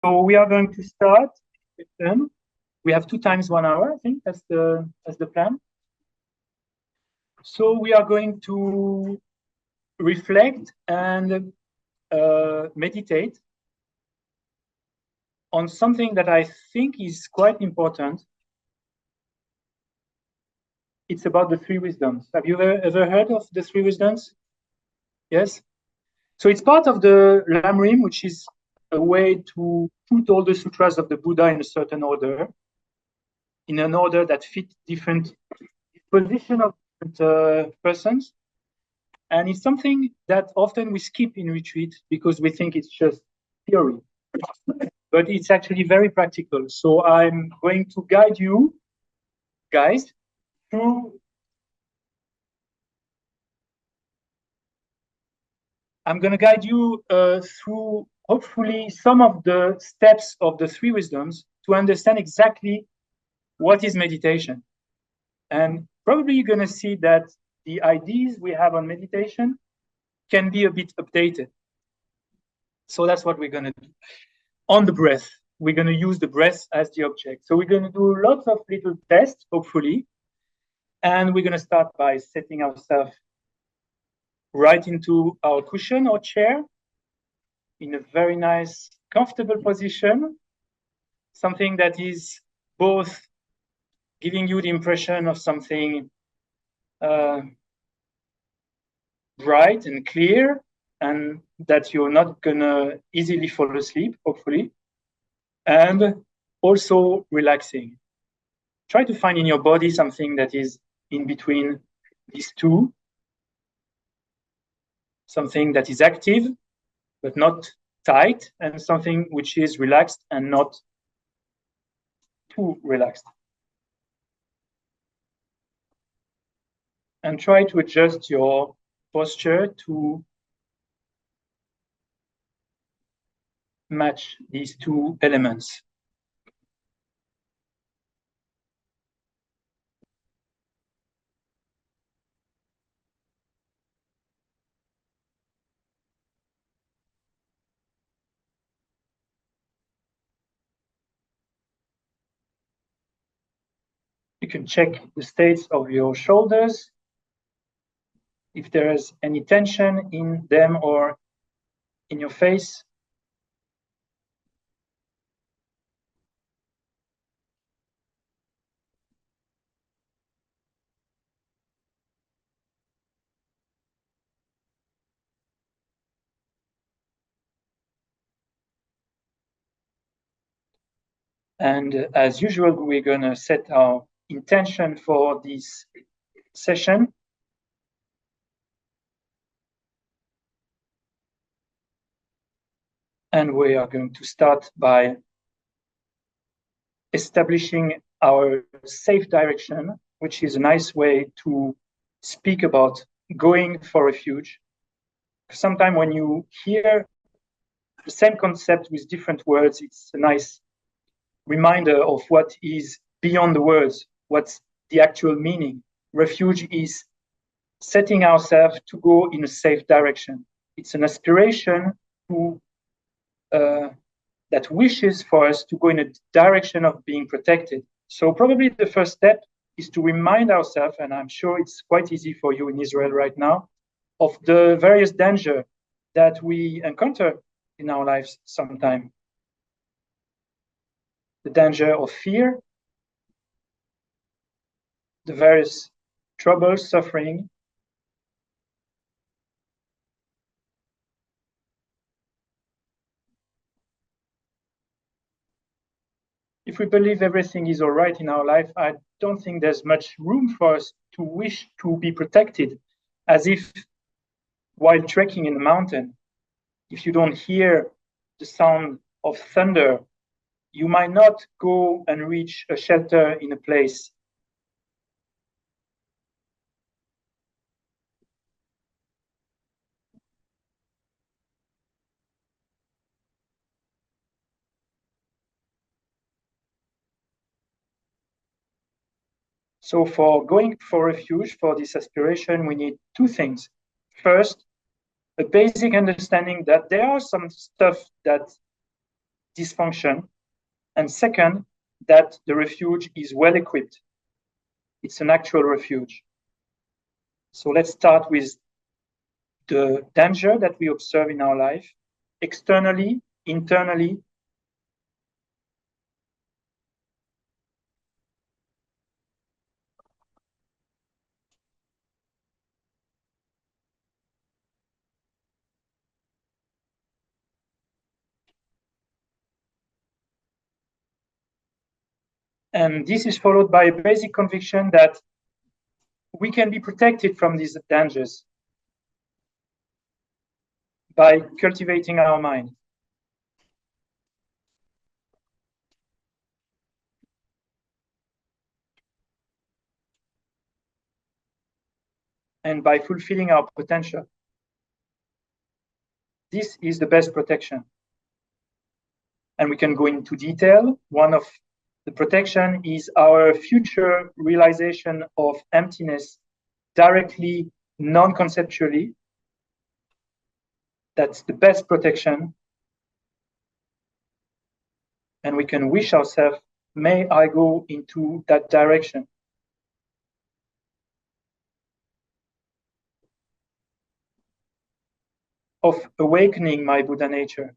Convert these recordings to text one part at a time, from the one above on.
So we are going to start with them. We have 2 times 1 hour, I think that's the plan. So we are going to reflect and meditate on something that I think is quite important. It's about the 3 wisdoms. Have you ever heard of the 3 wisdoms? Yes? So it's part of the Lamrim, which is a way to put all the sutras of the Buddha in a certain order, in an order that fits different position of different persons. And it's something that often we skip in retreat because we think it's just theory. But it's actually very practical. So I'm going to guide you, guys, through. I'm going to guide you through, hopefully, some of the steps of the 3 wisdoms to understand exactly what is meditation. And probably you're going to see that the ideas we have on meditation can be a bit updated. So that's what we're going to do. On the breath, we're going to use the breath as the object. So we're going to do lots of little tests, hopefully. And we're going to start by setting ourselves right into our cushion or chair in a very nice, comfortable position. Something that is both giving you the impression of something bright and clear, and that you're not gonna easily fall asleep, hopefully, and also relaxing. Try to find in your body something that is in between these two, something that is active but not tight, and something which is relaxed and not too relaxed. And try to adjust your posture to match these 2 elements. You can check the states of your shoulders, if there is any tension in them or in your face. And as usual, we're going to set our intention for this session. And we are going to start by establishing our safe direction, which is a nice way to speak about going for refuge. Sometimes when you hear the same concept with different words, it's a nice reminder of what is beyond the words, what's the actual meaning. Refuge is setting ourselves to go in a safe direction. It's an aspiration to that wishes for us to go in a direction of being protected. So probably the first step is to remind ourselves, and I'm sure it's quite easy for you in Israel right now, of the various danger that we encounter in our lives sometime. The danger of fear, the various troubles, suffering, if we believe everything is all right in our life, I don't think there's much room for us to wish to be protected, as if while trekking in the mountain, if you don't hear the sound of thunder, you might not go and reach a shelter in a place. So for going for refuge, for this aspiration, we need 2 things. First, a basic understanding that there are some stuff that dysfunction. And second, that the refuge is well equipped. It's an actual refuge. So let's start with the danger that we observe in our life, externally, internally. And this is followed by a basic conviction that we can be protected from these dangers by cultivating our mind. And by fulfilling our potential. This is the best protection. And we can go into detail. One of the protection is our future realization of emptiness directly, non-conceptually. That's the best protection. And we can wish ourselves, may I go into that direction. Of awakening my Buddha nature.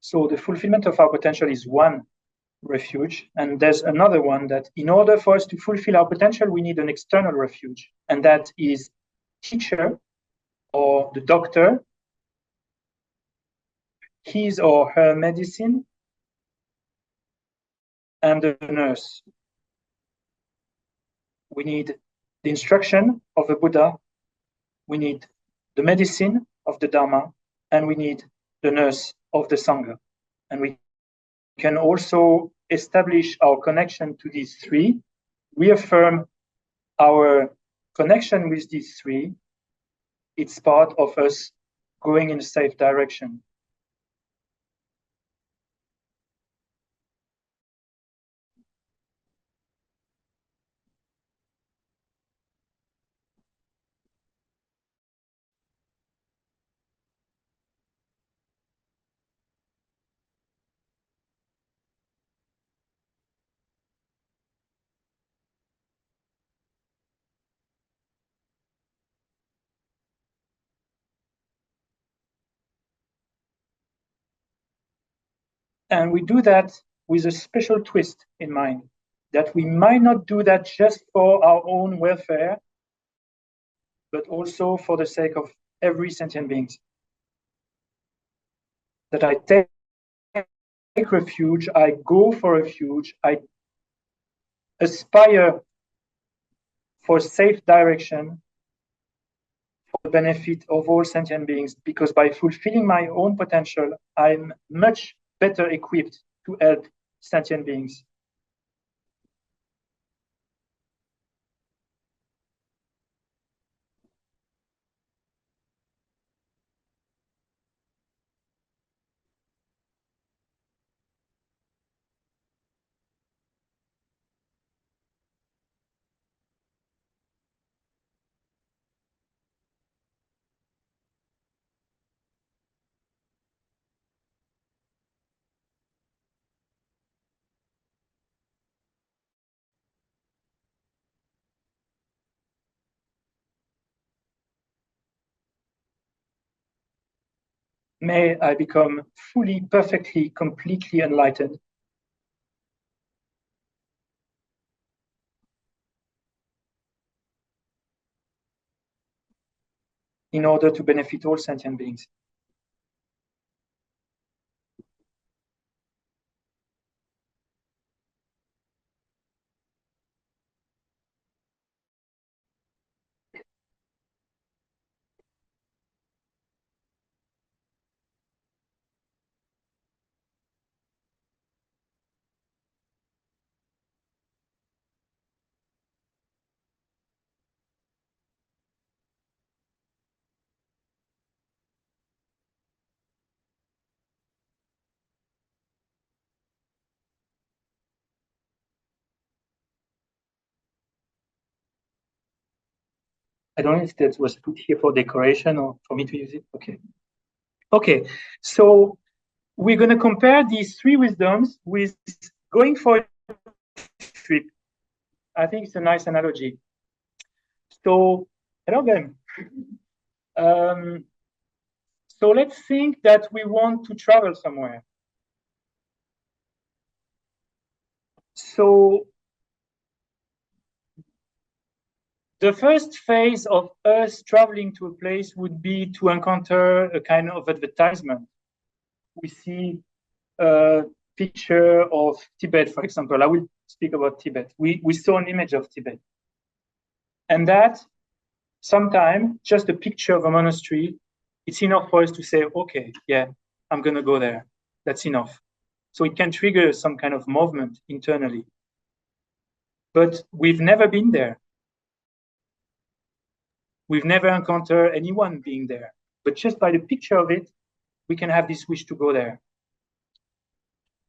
So the fulfillment of our potential is one refuge. And there's another one that in order for us to fulfill our potential, we need an external refuge. And that is teacher or the doctor, his or her medicine, and the nurse. We need the instruction of the Buddha, we need the medicine of the Dharma, and we need the nurse of the Sangha. And we can also establish our connection to these three, reaffirm our connection with these three. It's part of us going in a safe direction. And we do that with a special twist in mind, that we might not do that just for our own welfare, but also for the sake of every sentient being. That I take refuge, I go for refuge, I aspire for safe direction for the benefit of all sentient beings, because by fulfilling my own potential, I'm much better equipped to help sentient beings. May I become fully, perfectly, completely enlightened. in order to benefit all sentient beings. I don't know if that was put here for decoration or for me to use it. Okay. Okay. So we're going to compare these three wisdoms with going for a trip. I think it's a nice analogy. So, hello again. So let's think that we want to travel somewhere. So the first phase of us traveling to a place would be to encounter a kind of advertisement. We see a picture of Tibet, for example. I will speak about Tibet. We saw an image of Tibet. And that sometimes just a picture of a monastery, it's enough for us to say, okay, yeah, I'm going to go there. That's enough. So it can trigger some kind of movement internally. But we've never been there. We've never encountered anyone being there. But just by the picture of it, we can have this wish to go there.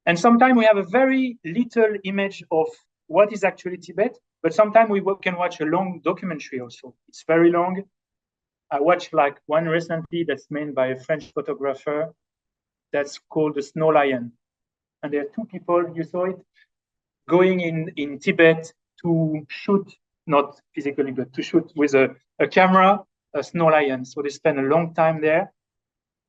And sometimes we have a very little image of what is actually Tibet, but sometimes we can watch a long documentary also. It's very long. I watched like one recently that's made by a French photographer that's called The Snow Lion. And there are two people, you saw it, going in Tibet to shoot, not physically, but to shoot with a camera, a snow lion. So they spend a long time there.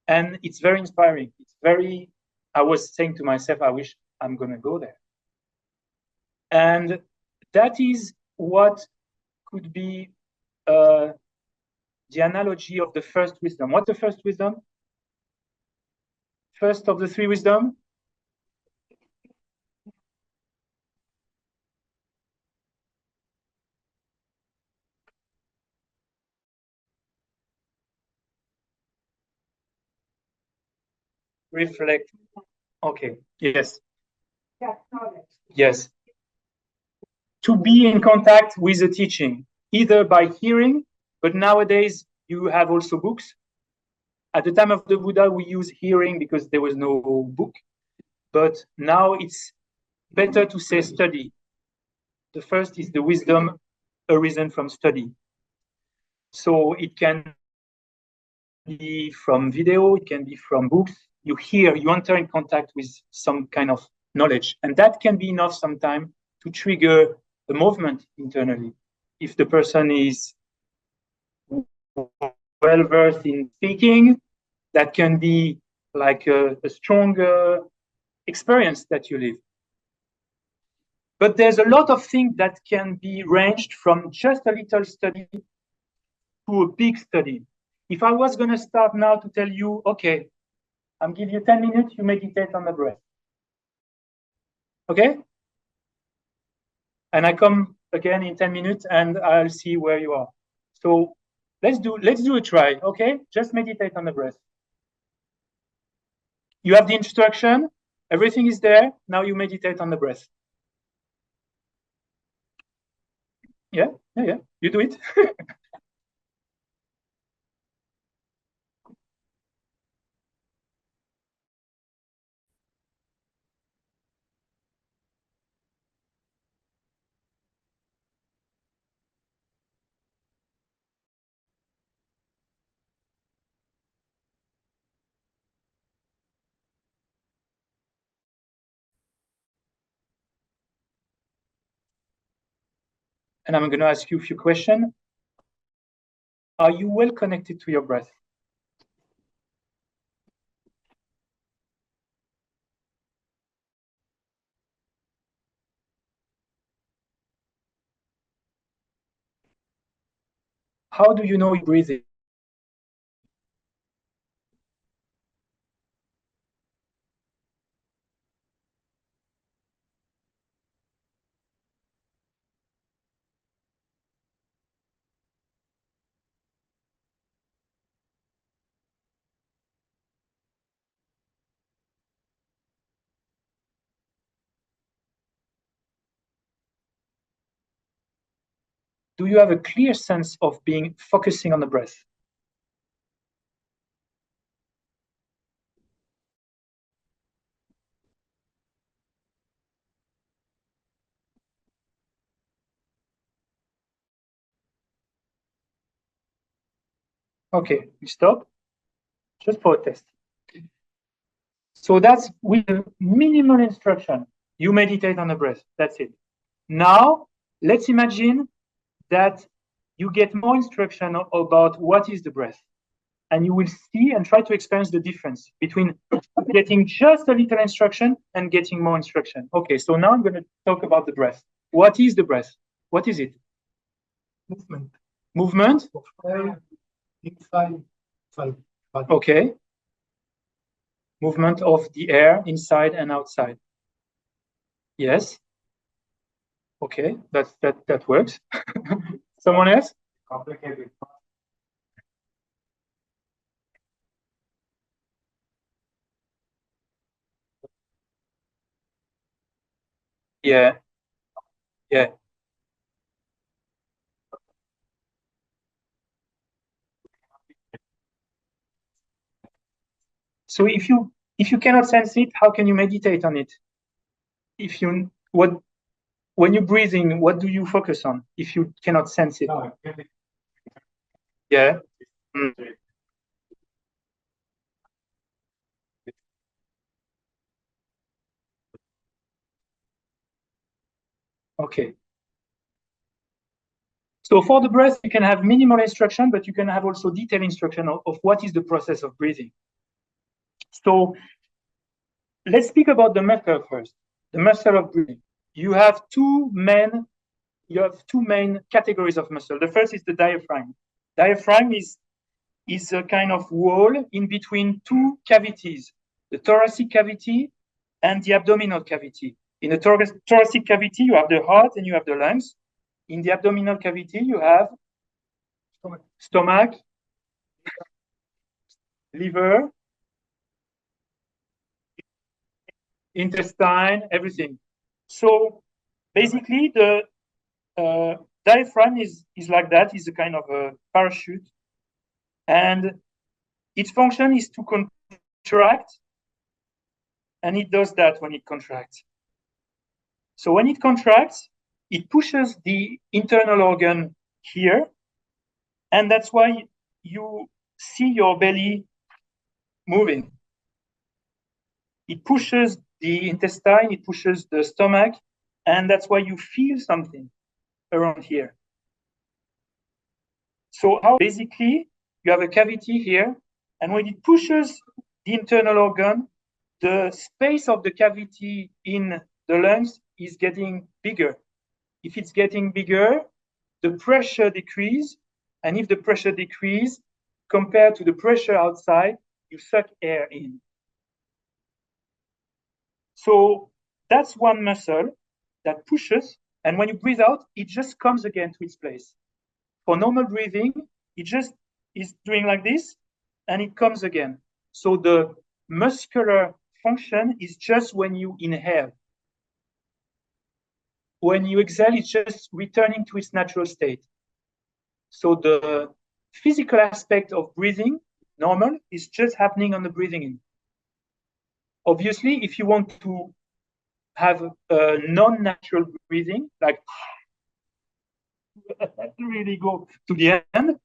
And it's very inspiring. It's very, I was saying to myself, I wish I'm going to go there. And that is what could be the analogy of the first wisdom. What's the first wisdom? First of the three wisdom? Reflect. Okay. Yes. Yes. To be in contact with the teaching, either by hearing, but nowadays you have also books. At the time of the Buddha, we use hearing because there was no book. But now it's better to say study. The first is the wisdom arisen from study. So it can be from video, it can be from books. You hear, you enter in contact with some kind of knowledge. And that can be enough sometimes to trigger a movement internally. If the person is well versed in speaking, that can be like a stronger experience that you live. But there's a lot of things that can be ranged from just a little study to a big study. If I was going to start now to tell you, okay, I'm giving you 10 minutes, you meditate on the breath. Okay? And I come again in 10 minutes and I'll see where you are. So let's do a try, okay? Just meditate on the breath. You have the instruction, everything is there. Now you meditate on the breath. Yeah. You do it. And I'm going to ask you a few questions. Are you well connected to your breath? How do you know you're breathing? do you have a clear sense of being focusing on the breath? Okay, we stop just for a test. So that's with minimal instruction. You meditate on the breath. That's it. Now, let's imagine that you get more instruction about what is the breath. And you will see and try to experience the difference between getting just a little instruction and getting more instruction. Okay, so now I'm going to talk about the breath. What is the breath? What is it? Movement. Movement? Inside. Okay. Movement of the air inside and outside. Yes. Okay, that works. Someone else? Complicated. Yeah. Yeah. So if you cannot sense it, how can you meditate on it? If you when you're breathing, what do you focus on if you cannot sense it? Yeah. Mm. Okay. So for the breath, you can have minimal instruction, but you can have also detailed instruction of what is the process of breathing. So let's speak about the muscle first. The muscle of breathing. You have two main categories of muscle. The first is the diaphragm. Diaphragm is a kind of wall in between two cavities, the thoracic cavity and the abdominal cavity. In the thoracic cavity, you have the heart and you have the lungs. In the abdominal cavity, you have stomach, liver, intestine, everything. So basically, the diaphragm is like that, is a kind of a parachute. And its function is to contract, and it does that when it contracts. So when it contracts, it pushes the internal organ here, and that's why you see your belly moving. It pushes the intestine, it pushes the stomach, and that's why you feel something around here. So how basically you have a cavity here, and when it pushes the internal organ, the space of the cavity in the lungs is getting bigger. If it's getting bigger, the pressure decreases, and if the pressure decreases compared to the pressure outside, you suck air in. So that's one muscle that pushes, and when you breathe out, it just comes again to its place. For normal breathing, it just is doing like this, and it comes again. So the muscular function is just when you inhale. When you exhale, it's just returning to its natural state. So the physical aspect of breathing, normal, is just happening on the breathing in. Obviously, if you want to have a non-natural breathing, like really go to the end,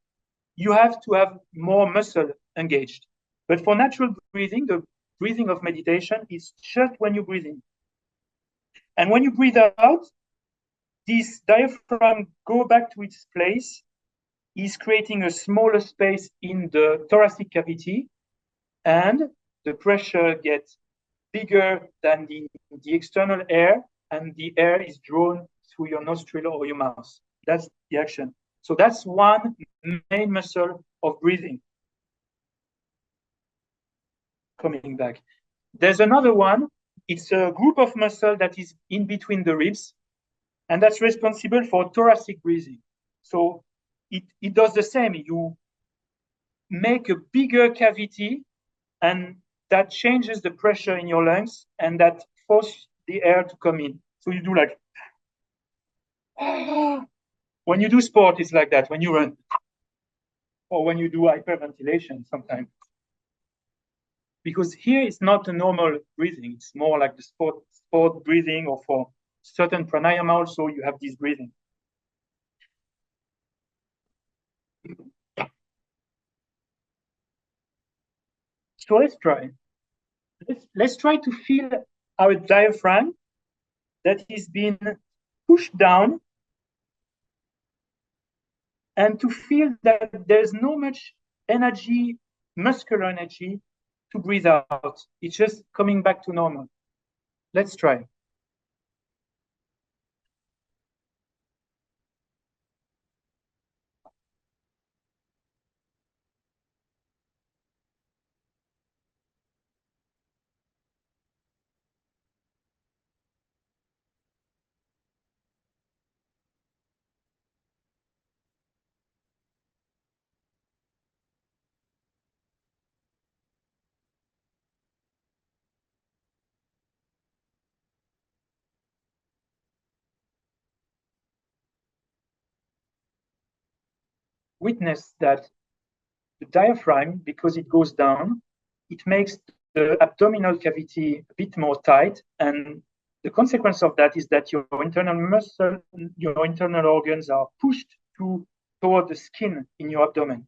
you have to have more muscle engaged. But for natural breathing, the breathing of meditation is just when you breathe in. And when you breathe out, this diaphragm go back to its place, is creating a smaller space in the thoracic cavity, and the pressure gets bigger than the external air, and the air is drawn through your nostril or your mouth. That's the action. So that's one main muscle of breathing. Coming back. There's another one. It's a group of muscle that is in between the ribs, and that's responsible for thoracic breathing. So it does the same. You make a bigger cavity, and that changes the pressure in your lungs, and that forces the air to come in. So you do like, When you do sport, it's like that. When you run, or when you do hyperventilation, sometimes. Because here it's not a normal breathing. It's more like the sport breathing, or for certain pranayama also, you have this breathing. So let's try. Let's try to feel our diaphragm that is being pushed down, and to feel that there's no much energy, muscular energy, to breathe out. It's just coming back to normal. Let's try. Witness that the diaphragm, because it goes down, it makes the abdominal cavity a bit more tight, and the consequence of that is that your internal muscle, your internal organs are pushed toward the skin in your abdomen.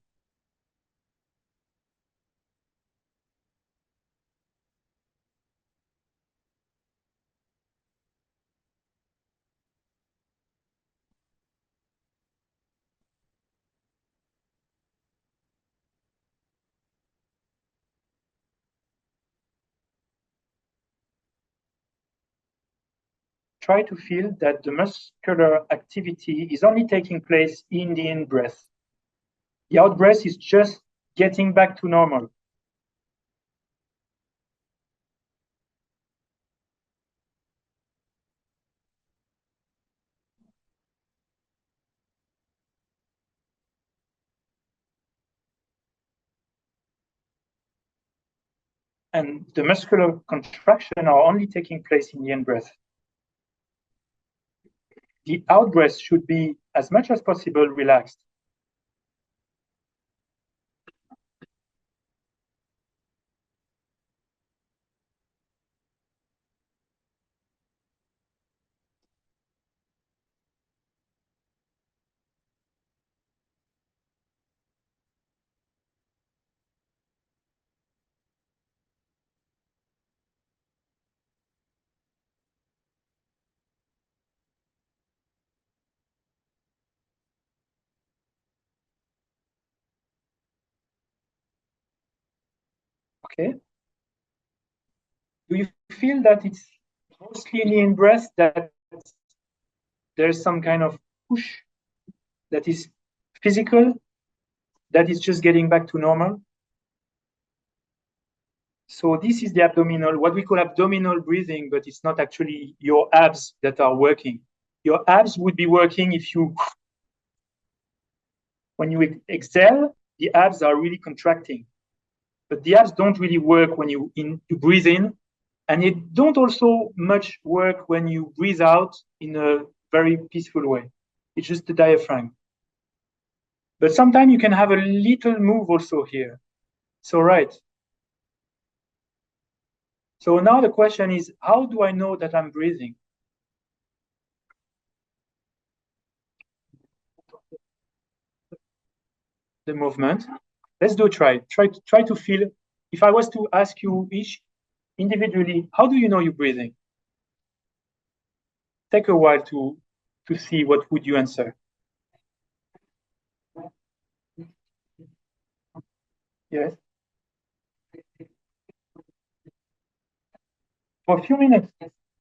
Try to feel that the muscular activity is only taking place in the in-breath. The out-breath is just getting back to normal. And the muscular contraction are only taking place in the in-breath. The out-breath should be, as much as possible, relaxed. Okay. Do you feel that it's mostly in the in-breath that there's some kind of push that is physical, that is just getting back to normal? So this is the abdominal, what we call abdominal breathing, but it's not actually your abs that are working. Your abs would be working if you, when you exhale, the abs are really contracting. But the abs don't really work when you breathe in, and it don't also much work when you breathe out in a very peaceful way. It's just the diaphragm. But sometimes you can have a little move also here. So right. So now the question is, how do I know that I'm breathing? The movement. Let's do a try. Try to feel. If I was to ask you each individually, how do you know you're breathing? Take a while to see what would you answer. Yes. For a few minutes.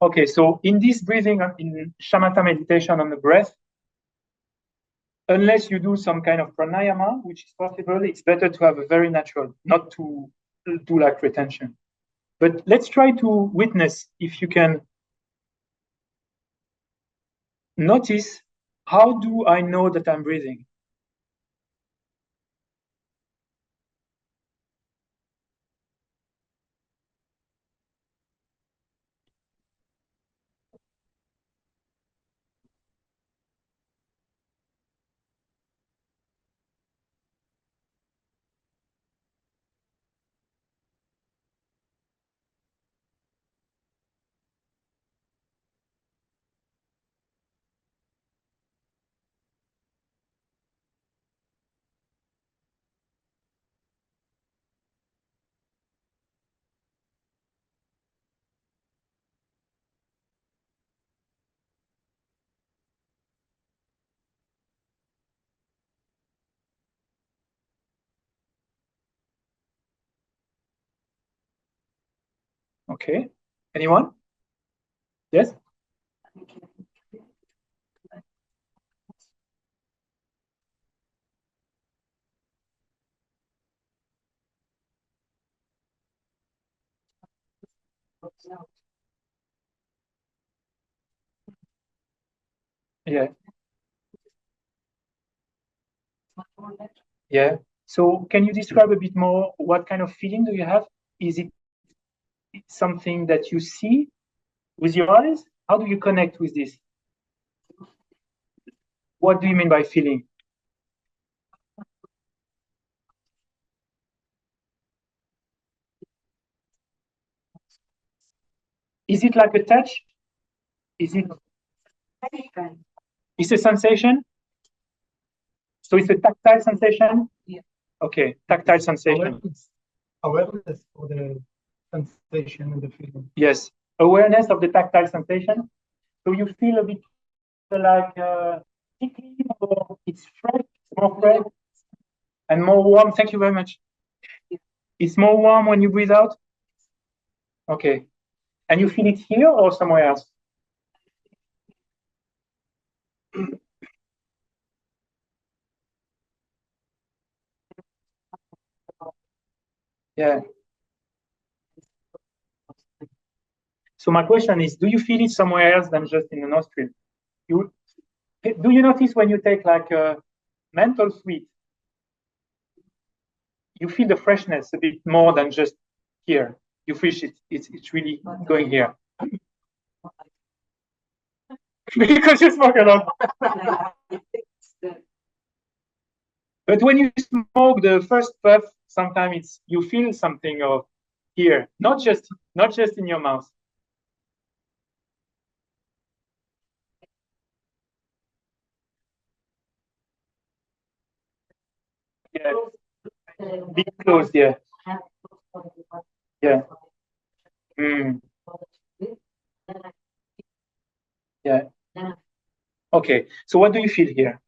Okay, so in this breathing, in shamatha meditation on the breath, unless you do some kind of pranayama, which is possible, it's better to have a very natural, not to do like retention. But let's try to witness if you can notice, how do I know that I'm breathing? Okay. Anyone? Yes? Yeah. Yeah. So can you describe a bit more what kind of feeling do you have? Is it something that you see with your eyes? How do you connect with this? What do you mean by feeling? Is it like a touch? Is it? It's a sensation? So it's a tactile sensation? Yeah. Okay, tactile sensation. Awareness for the sensation and the feeling. Yes, awareness of the tactile sensation. So you feel a bit like tickly, or it's fresh, more fresh, and more warm. Thank you very much. It's more warm when you breathe out? Okay. And you feel it here or somewhere else? Yeah. So my question is, do you feel it somewhere else than just in the nostril? You do you notice when you take like a menthol sweet, you feel the freshness a bit more than just here. You feel it's really going here. Because you smoke a lot. But when you smoke the first puff, sometimes it's you feel something of here, not just in your mouth. Yeah, big close, yeah. Yeah. Mm. Yeah. Okay. So what do you feel here?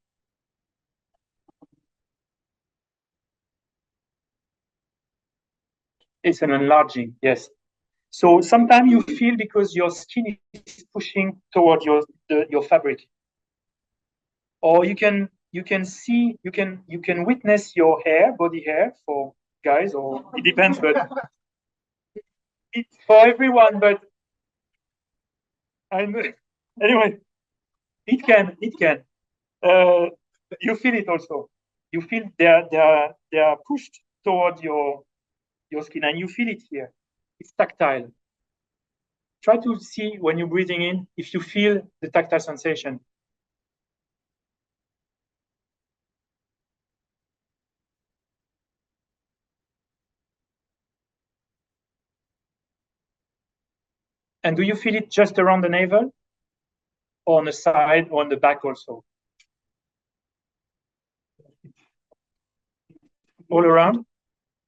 It's an enlarging, yes. So sometimes you feel because your skin is pushing toward your fabric, or you can see you can witness your hair, body hair for guys, or it depends, but it's for everyone. But I'm anyway. It can. Uh, you feel it also. You feel they are pushed toward your skin, and you feel it here. It's tactile. Try to see when you're breathing in if you feel the tactile sensation. And do you feel it just around the navel, or on the side, or on the back also? All around?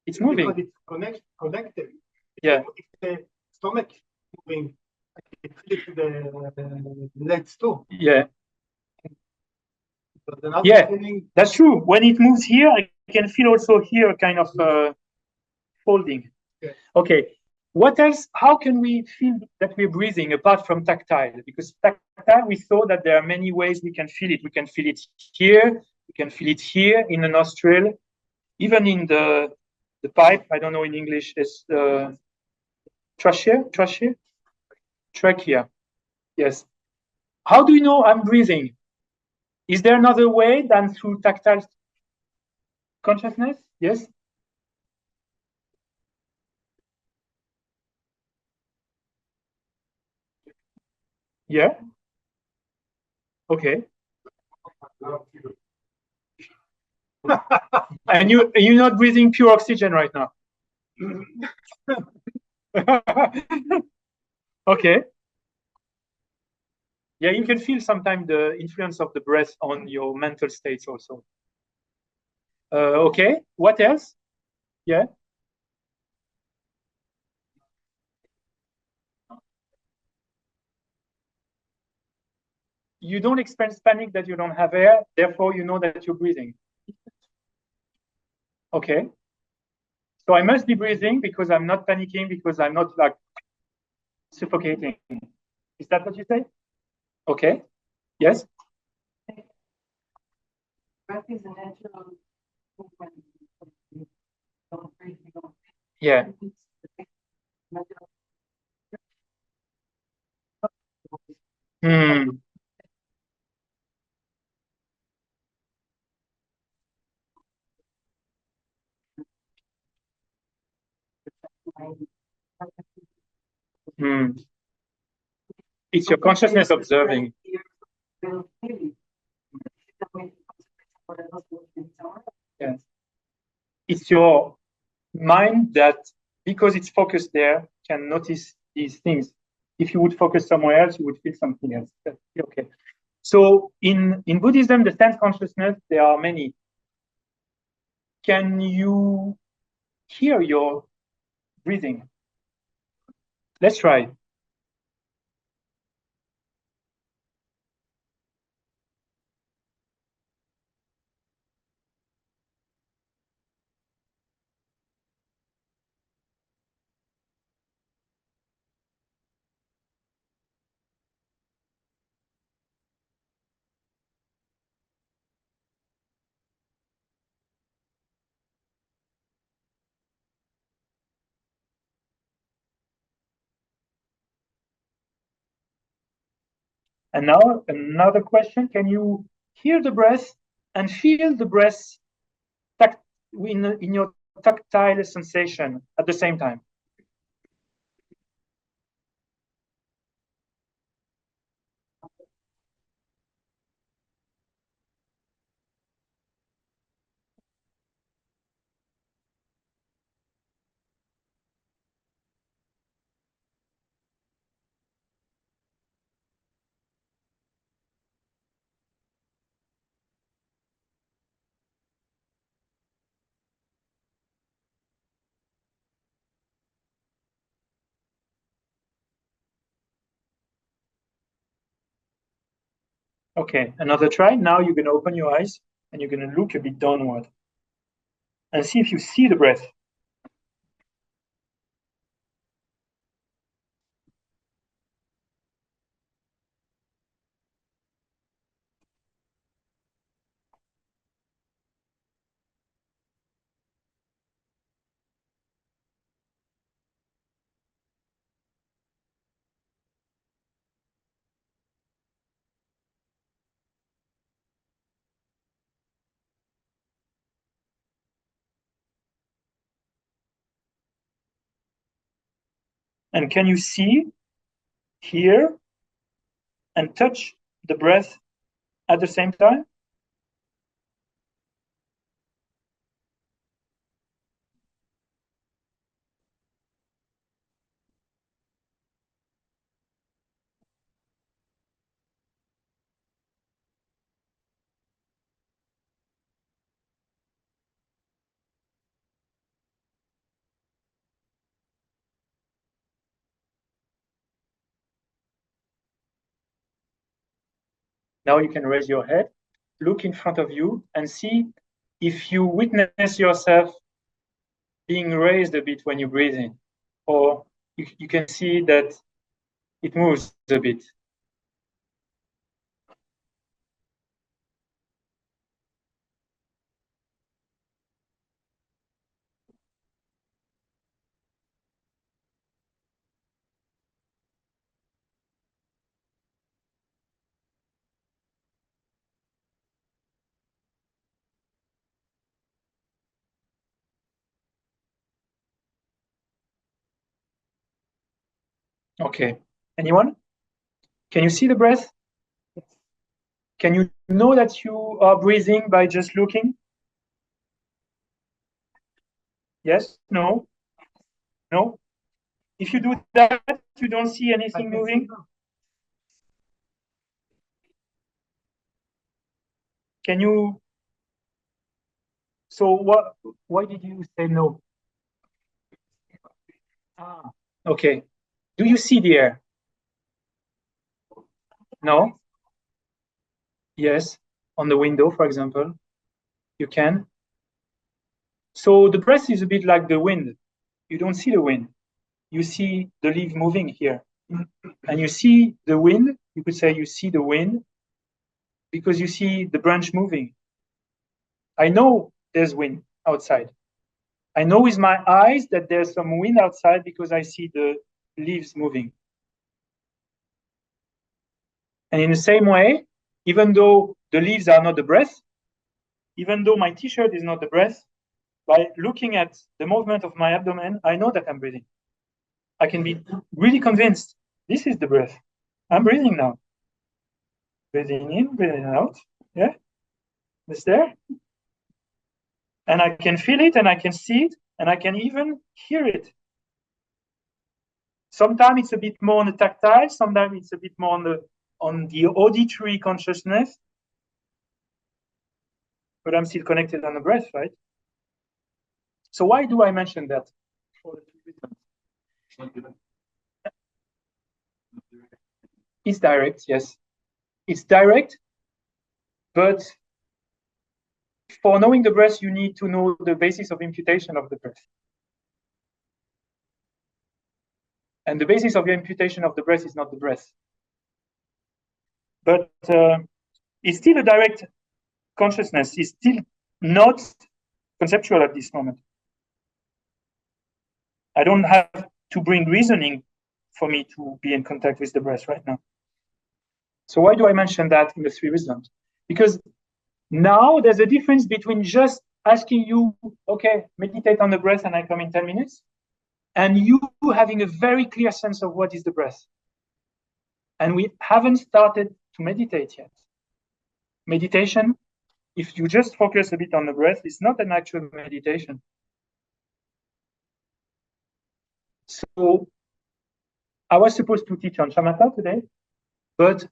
It's moving. Because it's connected. Yeah. If the stomach is moving, it feels the legs too. Yeah. Yeah, that's true. When it moves here, I can feel also here kind of folding. Yeah. Okay. What else? How can we feel that we're breathing apart from tactile? Because tactile, we saw that there are many ways we can feel it. We can feel it here. We can feel it here in the nostril, even in the pipe. I don't know in English. It's trachea. Yes. How do you know I'm breathing? Is there another way than through tactile consciousness? Yes. Yeah. Okay. And you're not breathing pure oxygen right now. Okay. Yeah, you can feel sometimes the influence of the breath on your mental states also. Okay. What else? Yeah. You don't experience panic that you don't have air, therefore you know that you're breathing. Okay. So I must be breathing because I'm not panicking, because I'm not like suffocating. Is that what you say? Okay. Yes? Breath is a natural movement. Don't breathe, you don't. Yeah. Hmm. Hmm. It's your consciousness observing. Yes. It's your mind that, because it's focused there, can notice these things. If you would focus somewhere else, you would feel something else. Okay. So in Buddhism, the sense consciousness, there are many. Can you hear your breathing? Let's try. And now another question. Can you hear the breath and feel the breath in your tactile sensation at the same time? Okay, another try. Now you're going to open your eyes and you're going to look a bit downward and see if you see the breath. And can you see, hear, and touch the breath at the same time? Now you can raise your head, look in front of you, and see if you witness yourself being raised a bit when you breathe in, or you can see that it moves a bit. Okay. Anyone? Can you see the breath? Can you know that you are breathing by just looking? Yes? No? No? If you do that, you don't see anything moving? Can you? So why did you say no? Ah, okay. Do you see the air? No? Yes. On the window, for example, you can. So the breath is a bit like the wind. You don't see the wind. You see the leaf moving here. And you see the wind. You could say you see the wind because you see the branch moving. I know there's wind outside. I know with my eyes that there's some wind outside because I see the leaves moving. And in the same way, even though the leaves are not the breath, even though my t-shirt is not the breath, by looking at the movement of my abdomen, I know that I'm breathing. I can be really convinced this is the breath. I'm breathing now. Breathing in, breathing out. Yeah, it's there. And I can feel it and I can see it and I can even hear it. Sometimes it's a bit more on the tactile, sometimes it's a bit more on the auditory consciousness. But I'm still connected on the breath, right? So why do I mention that? It's direct, yes. It's direct, but for knowing the breath, you need to know the basis of imputation of the breath. And the basis of the imputation of the breath is not the breath. But it's still a direct consciousness. It's still not conceptual at this moment. I don't have to bring reasoning for me to be in contact with the breath right now. So why do I mention that in the three wisdoms? Because now there's a difference between just asking you, okay, meditate on the breath and I come in 10 minutes, and you having a very clear sense of what is the breath. And we haven't started to meditate yet. Meditation, if you just focus a bit on the breath, is not an actual meditation. So I was supposed to teach on Samatha today, but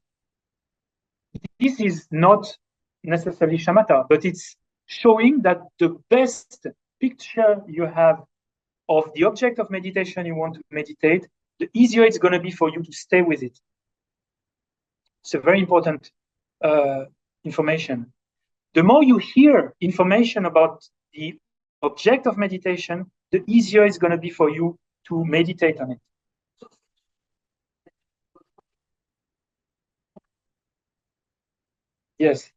this is not necessarily Samatha, but it's showing that the best picture you have of the object of meditation you want to meditate, the easier it's going to be for you to stay with it. It's a very important information. The more you hear information about the object of meditation, the easier it's going to be for you to meditate on it. Yes.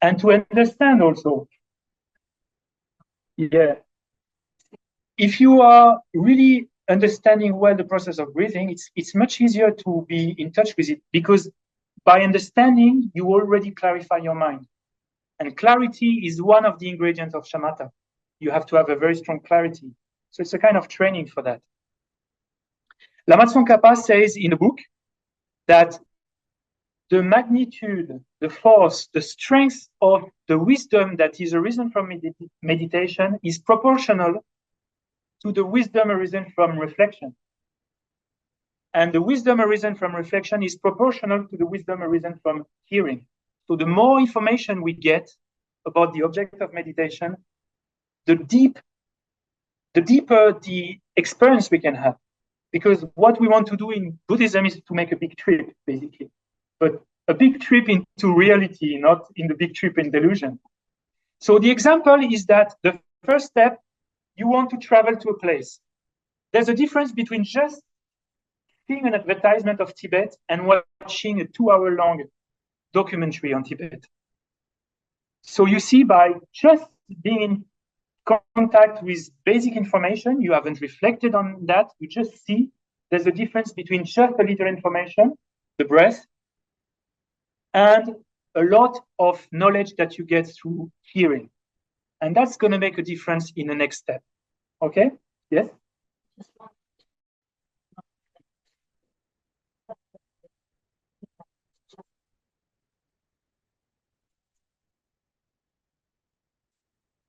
And to understand also. Yeah. If you are really understanding well the process of breathing, it's much easier to be in touch with it, because by understanding, you already clarify your mind. And clarity is one of the ingredients of shamatha. You have to have a very strong clarity. So it's a kind of training for that. Lama Tsongkhapa says in a book that the magnitude, the force, the strength of the wisdom that is arisen from meditation is proportional to the wisdom arisen from reflection. And the wisdom arisen from reflection is proportional to the wisdom arisen from hearing. So the more information we get about the object of meditation, the deeper the experience we can have. Because what we want to do in Buddhism is to make a big trip, basically. But a big trip into reality, not in the big trip in delusion. So the example is that the first step, you want to travel to a place. There's a difference between just seeing an advertisement of Tibet and watching a 2-hour-long documentary on Tibet. So you see, by just being in contact with basic information, you haven't reflected on that, you just see there's a difference between just a little information, the breath, and a lot of knowledge that you get through hearing. And that's going to make a difference in the next step. Okay? Yes?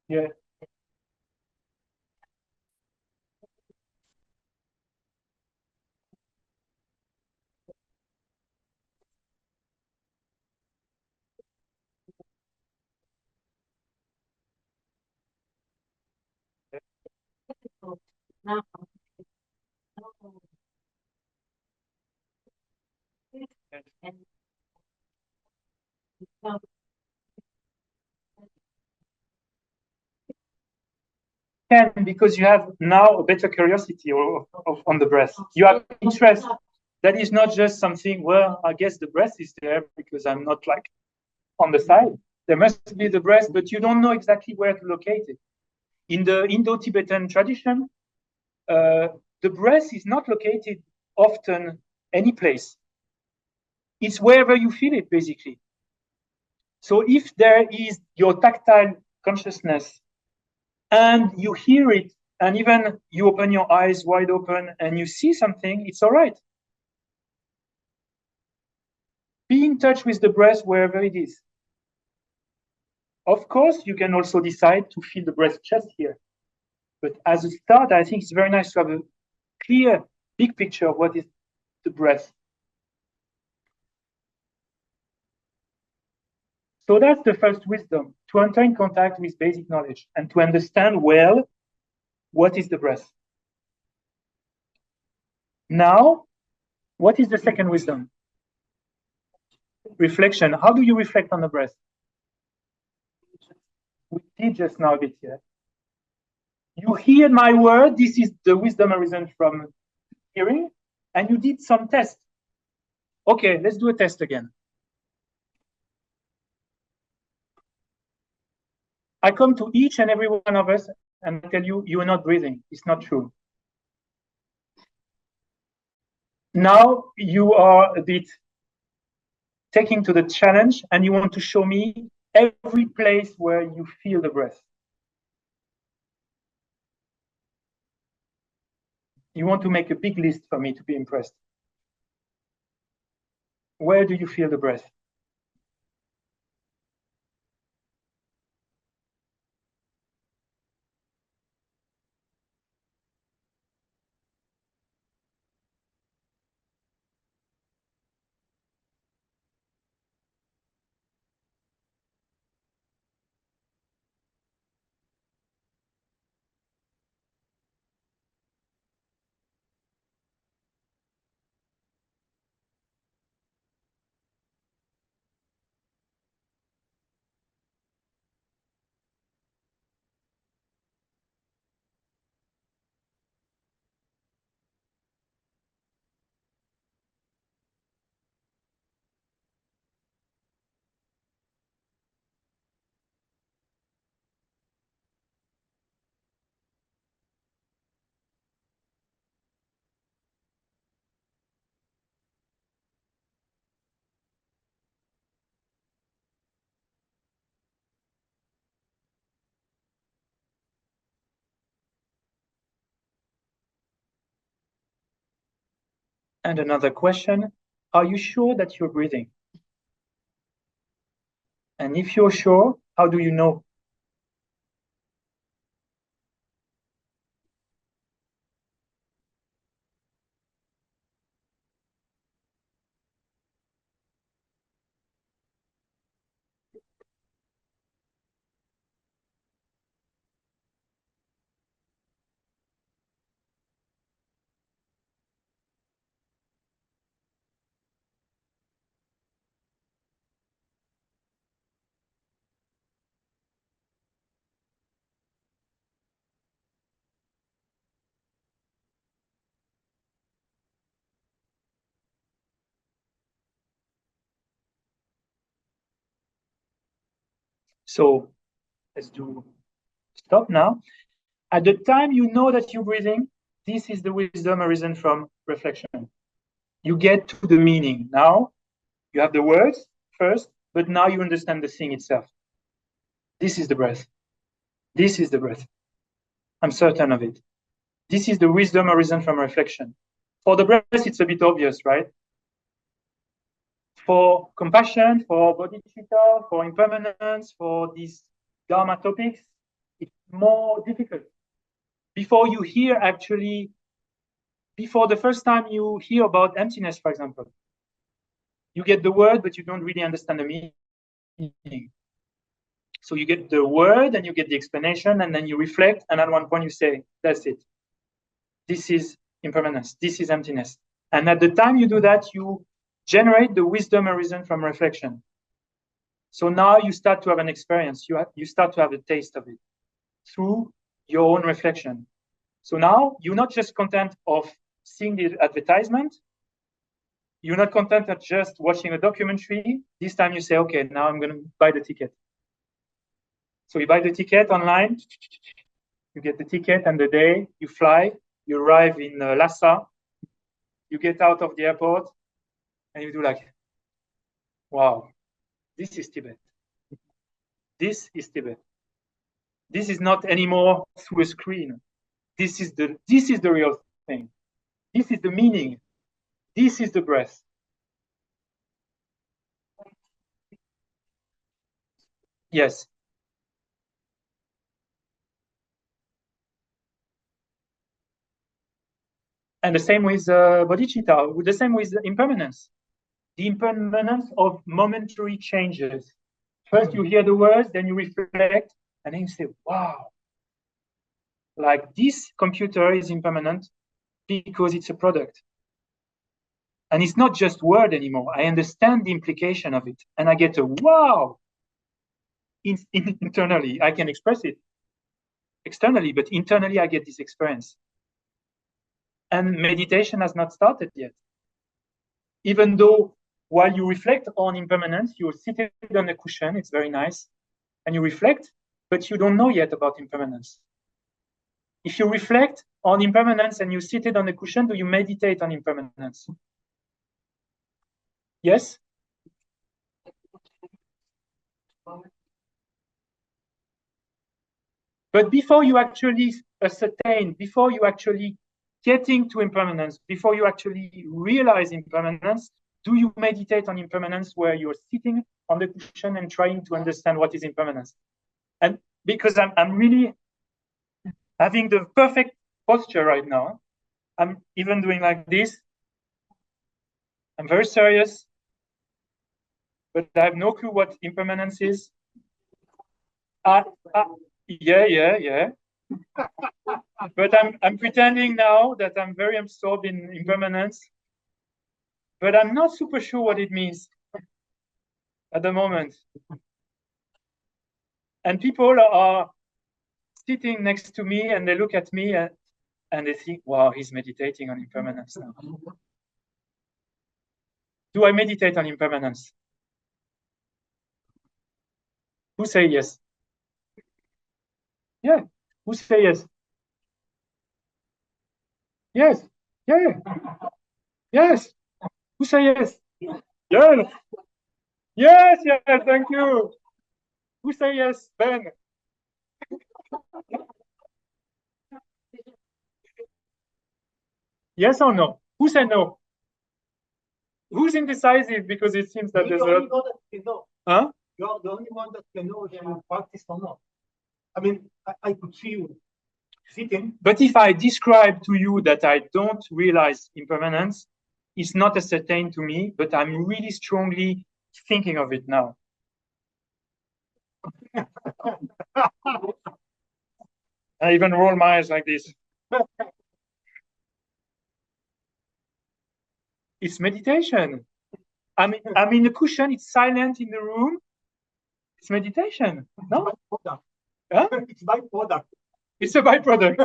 Yeah. Can, because you have now a better curiosity on the breath. You have interest. That is not just something, well, I guess the breath is there because I'm not like on the side. There must be the breath, but you don't know exactly where to locate it. In the Indo-Tibetan tradition, the breath is not located often any place. It's wherever you feel it, basically. So if there is your tactile consciousness and you hear it, and even you open your eyes wide open and you see something, it's all right. Be in touch with the breath wherever it is. Of course, you can also decide to feel the breath just here. But as a start, I think it's very nice to have a clear, big picture of what is the breath. So that's the first wisdom, to enter in contact with basic knowledge and to understand well what is the breath. Now, what is the second wisdom? Reflection. How do you reflect on the breath? We did just now a bit here. You hear my word. This is the wisdom arisen from hearing, and you did some tests. Okay, let's do a test again. I come to each and every one of us and tell you, you are not breathing. It's not true. Now you are a bit taking to the challenge and you want to show me every place where you feel the breath. You want to make a big list for me to be impressed. Where do you feel the breath? And another question, are you sure that you're breathing? And if you're sure, how do you know? So let's do stop now. At the time you know that you're breathing, this is the wisdom arisen from reflection. You get to the meaning. Now you have the words first, but now you understand the thing itself. This is the breath. This is the breath. I'm certain of it. This is the wisdom arisen from reflection. For the breath, it's a bit obvious, right? For compassion, for bodhicitta, for impermanence, for these dharma topics, it's more difficult. Before you hear actually, before the first time you hear about emptiness, for example, you get the word, but you don't really understand the meaning. So you get the word and you get the explanation, and then you reflect, and at one point you say, that's it. This is impermanence. This is emptiness. And at the time you do that, you generate the wisdom arisen from reflection. So now you start to have an experience. You start to have a taste of it through your own reflection. So now you're not just content of seeing the advertisement, You're not content at just watching a documentary. This time you say, okay, now I'm going to buy the ticket. So you buy the ticket online, you get the ticket, and the day you fly, you arrive in Lhasa, you get out of the airport, and you do like, wow, this is Tibet. This is Tibet. This is not anymore through a screen. This is the real thing. This is the meaning. This is the breath. Yes. And the same with bodhicitta, the same with impermanence. The impermanence of momentary changes. First you hear the words, then you reflect, and then you say, wow, like this computer is impermanent because it's a product. And it's not just word anymore. I understand the implication of it. And I get a wow. Internally, I can express it externally, but internally I get this experience. And meditation has not started yet. Even though while you reflect on impermanence, you're seated on a cushion, it's very nice, and you reflect, but you don't know yet about impermanence. If you reflect on impermanence and you're seated on a cushion, do you meditate on impermanence? Yes? But before you actually ascertain, before you actually getting to impermanence, before you actually realize impermanence, do you meditate on impermanence where you're sitting on the cushion and trying to understand what is impermanence? And because I'm really having the perfect posture right now, I'm even doing like this. I'm very serious, but I have no clue what impermanence is. Yeah. But I'm pretending now that I'm very absorbed in impermanence, but I'm not super sure what it means at the moment. And people are sitting next to me and they look at me and they think, wow, he's meditating on impermanence now. Do I meditate on impermanence? Who say yes? Yeah. Who say yes? Yes. Yeah. Yes. Who say yes? Yes. Yes. Thank you. Who say yes? Ben. Yes or no? Who said no? Who's indecisive? Because it seems that there's a. Huh? You're the only one that can know if you practice or not. I mean, I could see you sitting. But if I describe to you that I don't realize impermanence, it's not ascertained to me, but I'm really strongly thinking of it now. I even roll my eyes like this. It's meditation. I'm in the cushion, it's silent in the room. It's meditation. No? Huh? It's byproduct. It's a byproduct.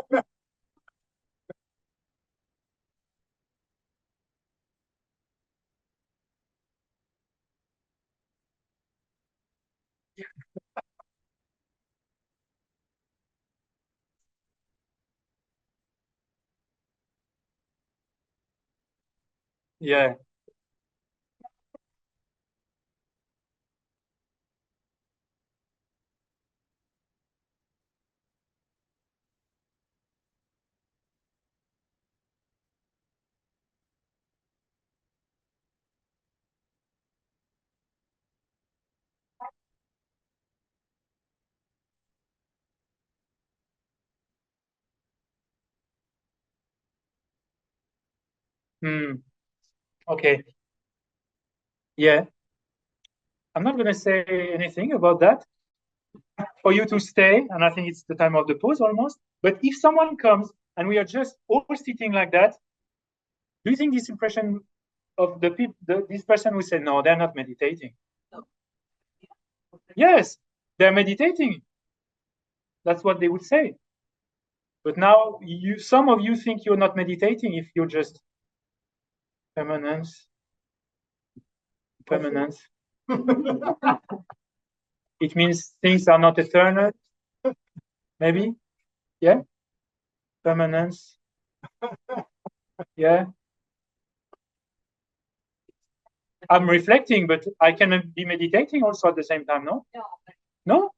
Yeah. Okay. Yeah. I'm not going to say anything about that for you to stay. And I think it's the time of the pause almost. But if someone comes and we are just all sitting like that, do you think this impression of the people, this person will say, no, they're not meditating? No. Yes, they're meditating. That's what they would say. But now some of you think you're not meditating if you're just permanence. Permanence. It means things are not eternal. Maybe? Yeah? Permanence. Yeah? I'm reflecting, but I can be meditating also at the same time, no? No. No?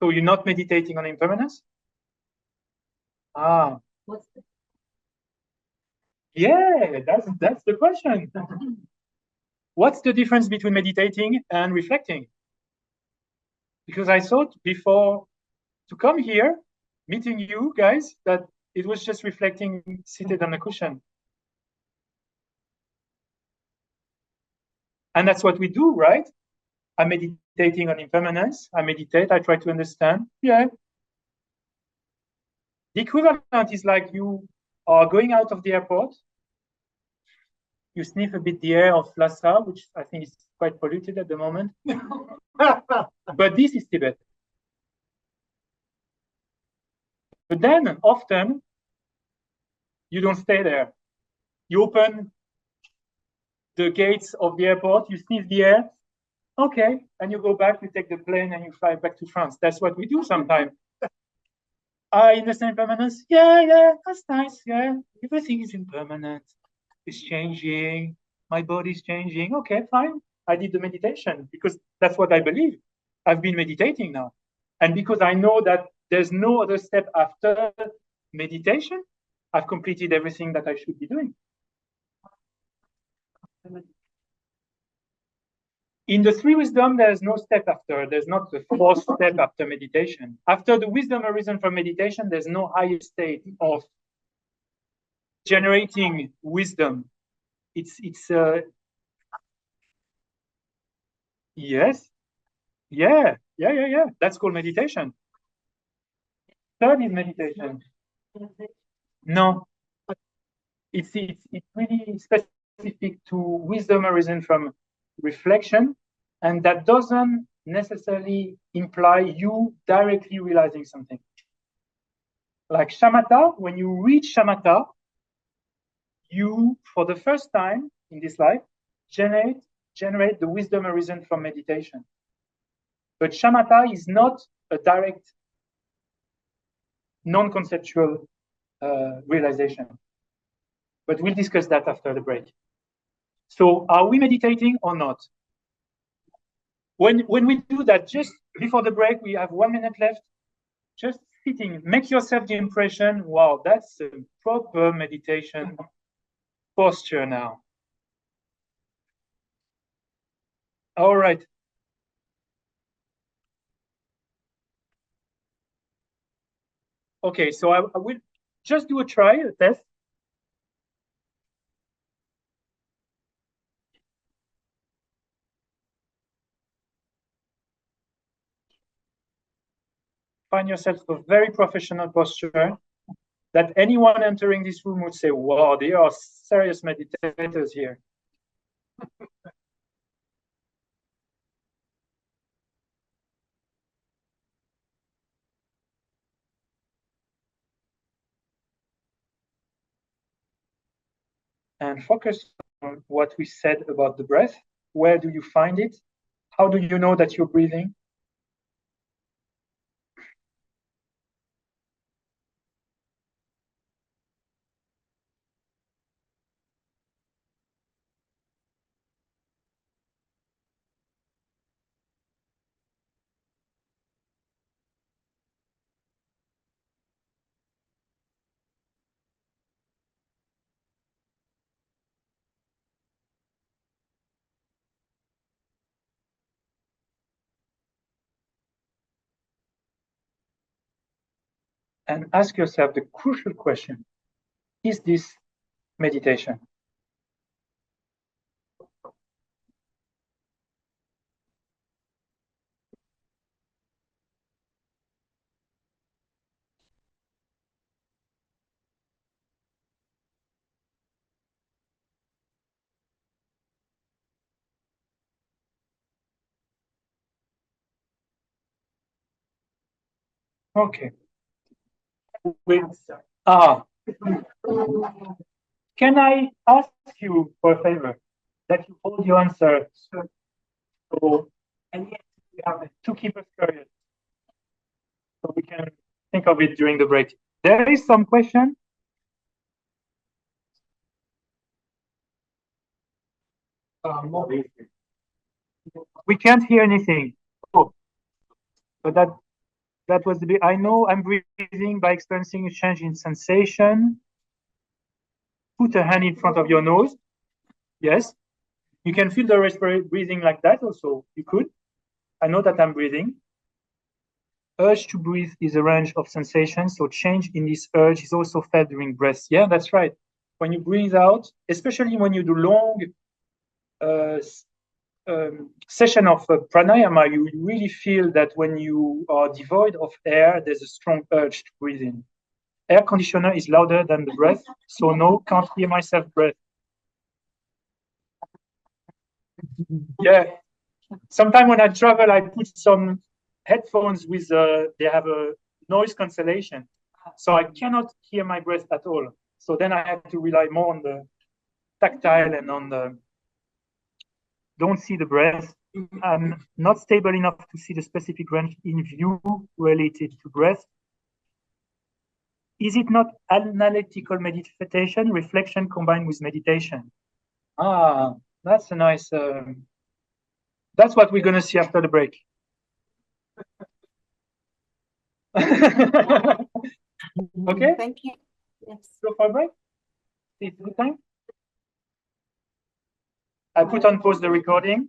So you're not meditating on impermanence? Ah. What's the Yeah, that's the question. What's the difference between meditating and reflecting? Because I thought before to come here, meeting you guys, that it was just reflecting seated on a cushion. And that's what we do, right? I'm meditating on impermanence. I meditate, I try to understand. Yeah. The equivalent is like you are going out of the airport, you sniff a bit the air of Lhasa, which I think is quite polluted at the moment. But this is Tibet. But then often you don't stay there. You open the gates of the airport, you sniff the air, okay, and you go back, you take the plane and you fly back to France. That's what we do sometimes. I understand impermanence. Yeah, that's nice. Yeah, everything is impermanent. It's changing. My body's changing. Okay, fine. I did the meditation because that's what I believe. I've been meditating now. And because I know that there's no other step after meditation, I've completed everything that I should be doing. In the three wisdom, there's no step after. There's not the fourth step after meditation. After the wisdom arisen from meditation, there's no higher state of generating wisdom. It's yes, yeah. That's called meditation. Third is meditation. No, it's really specific to wisdom arisen from reflection, and that doesn't necessarily imply you directly realizing something. Like shamatha, when you reach shamatha, you, for the first time in this life, generate the wisdom arisen from meditation. But shamatha is not a direct, non-conceptual realization. But we'll discuss that after the break. So are we meditating or not? When we do that, just before the break, we have 1 minute left, just sitting, make yourself the impression, wow, that's a proper meditation posture now. All right. Okay, so I will just do a test. Find yourself a very professional posture that anyone entering this room would say, wow, they are serious meditators here. And focus on what we said about the breath. Where do you find it? How do you know that you're breathing? And ask yourself the crucial question, is this meditation? Okay. Can I ask you for a favor that you hold your answer so, and yet we have to keep us curious so we can think of it during the break. There is some question. We can't hear anything. Oh, but that was the bit. I know I'm breathing by experiencing a change in sensation. Put a hand in front of your nose. Yes. You can feel the respiratory breathing like that also. You could. I know that I'm breathing. Urge to breathe is a range of sensations. So change in this urge is also felt during breath. Yeah, that's right. When you breathe out, especially when you do long session of pranayama, you really feel that when you are devoid of air, there's a strong urge to breathe in. Air conditioner is louder than the breath, so no, can't hear myself breathe. Yeah. Sometimes when I travel, I put some headphones with, they have a noise cancellation. So I cannot hear my breath at all. So then I have to rely more on the tactile and on the, don't see the breath. I'm not stable enough to see the specific range in view related to breath. Is it not analytical meditation, reflection combined with meditation? Ah, that's a nice, that's what we're going to see after the break. Okay. Thank you. Yes. Go for a break. It's good time. I put on pause the recording.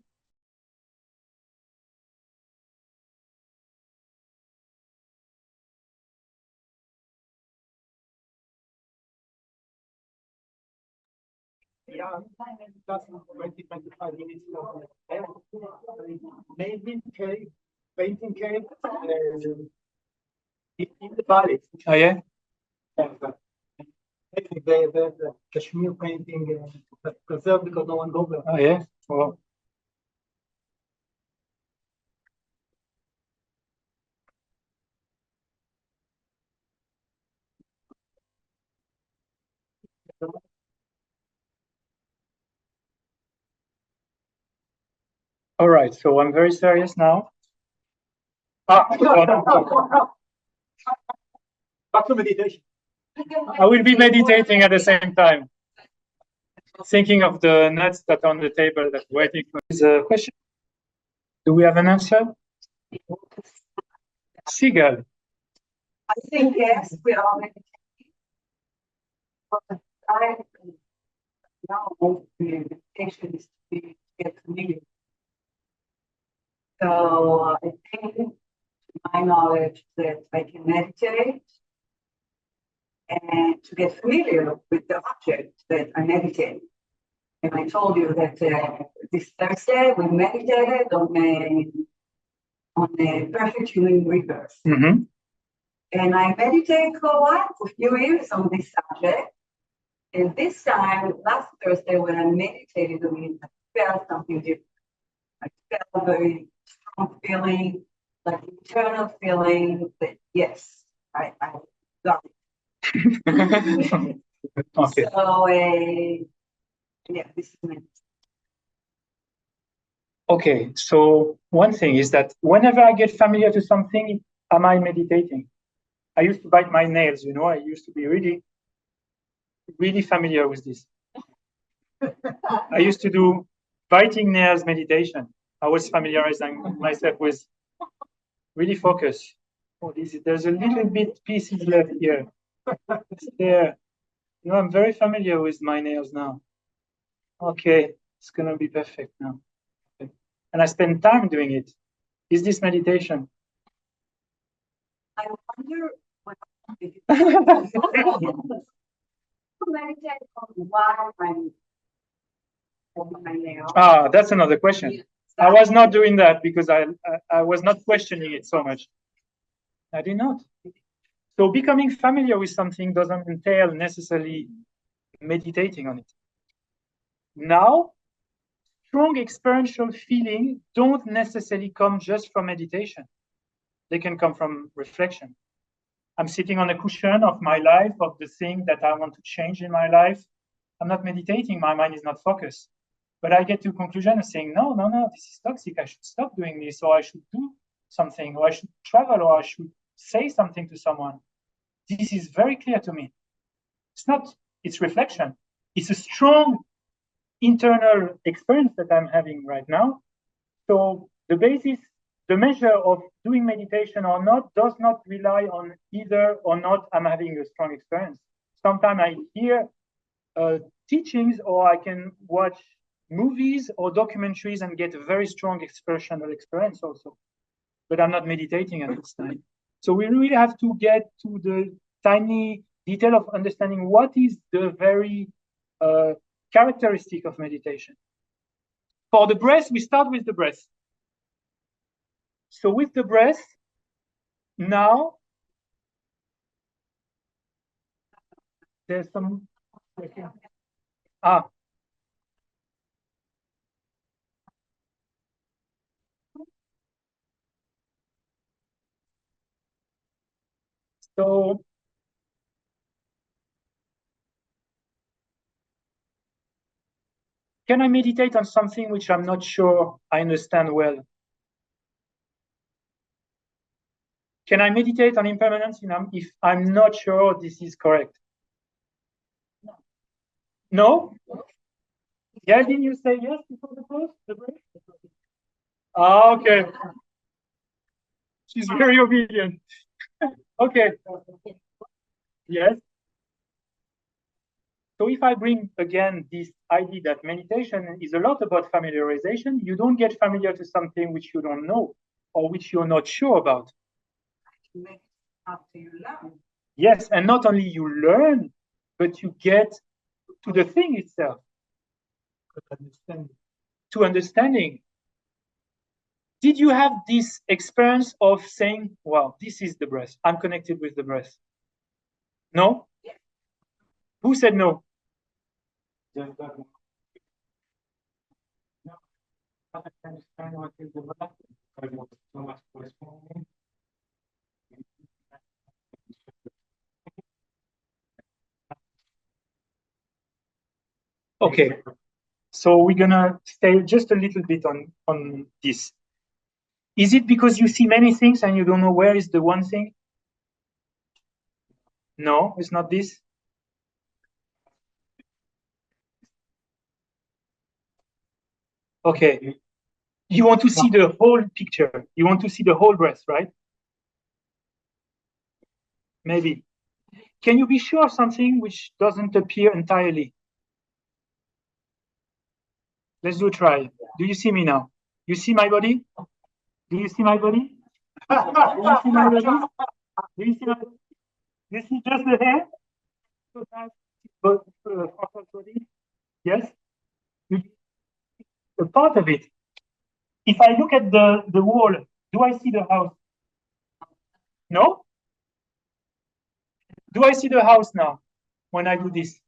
Yeah, that's 20, 25 minutes. Maybe cake, painting cake, in the valley. Oh, yeah? The Kashmir painting preserved because no one goes there. Oh, yeah? Well, all right, so I'm very serious now. Back to meditation. I will be meditating at the same time, thinking of the nuts that are on the table that's waiting for this question. Do we have an answer? Seagull. I think yes, we are meditating. But I know meditation is to get familiar. So I think, to my knowledge, that I can meditate and to get familiar with the object that I meditate. And I told you that this Thursday we meditated on the perfect human reverse. Mm-hmm. And I meditated for a while, for a few years on this subject. And this time, last Thursday, when I meditated on it, I felt something different. I felt a very strong feeling, like internal feeling that yes, I got it. Okay. So, yeah, this is me. Okay, so one thing is that whenever I get familiar to something, am I meditating? I used to bite my nails, you know, I used to be really familiar with this. I used to do biting nails meditation. I was familiarizing myself with really focus. Oh, there's a little bit pieces left here. It's there. You know, I'm very familiar with my nails now. Okay, it's gonna be perfect now. Okay. And I spend time doing it. Is this meditation? I wonder what meditate on why I'm on my nail. Ah, that's another question. Yes. I was not doing that because I was not questioning it so much. I did not. So becoming familiar with something doesn't entail necessarily meditating on it. Now, strong experiential feelings don't necessarily come just from meditation. They can come from reflection. I'm sitting on a cushion of my life, of the thing that I want to change in my life. I'm not meditating. My mind is not focused. But I get to a conclusion and saying, no, this is toxic. I should stop doing this, or I should do something, or I should travel, or I should say something to someone. This is very clear to me. It's reflection. It's a strong internal experience that I'm having right now. So the measure of doing meditation or not does not rely on either or not I'm having a strong experience. Sometimes I hear teachings, or I can watch movies or documentaries and get a very strong personal experience also. But I'm not meditating at this time. So we really have to get to the tiny detail of understanding what is the very characteristic of meditation. For the breath, we start with the breath. So with the breath, now there's some. So can I meditate on something which I'm not sure I understand well? Can I meditate on impermanence if I'm not sure this is correct? No? Yeah, didn't you say yes before the break? Okay. She's very obedient. Okay. Yes. So if I bring again this idea that meditation is a lot about familiarization, you don't get familiar to something which you don't know or which you're not sure about. After you learn. Yes, and not only you learn, but you get to the thing itself. To understanding. Did you have this experience of saying, wow, this is the breath. I'm connected with the breath? No? Yes. Who said no? Okay. So we're gonna stay just a little bit on this. Is it because you see many things and you don't know where is the one thing? No, it's not this. Okay. You want to see the whole picture. You want to see the whole breath, right? Maybe. Can you be sure of something which doesn't appear entirely? Let's do a try. Do you see me now? You see my body? Do you see my body? Do you see my body? Do you see my body? Do you see just the hair? But body? Yes? A part of it. If I look at the wall, do I see the house? No? Do I see the house now when I do this?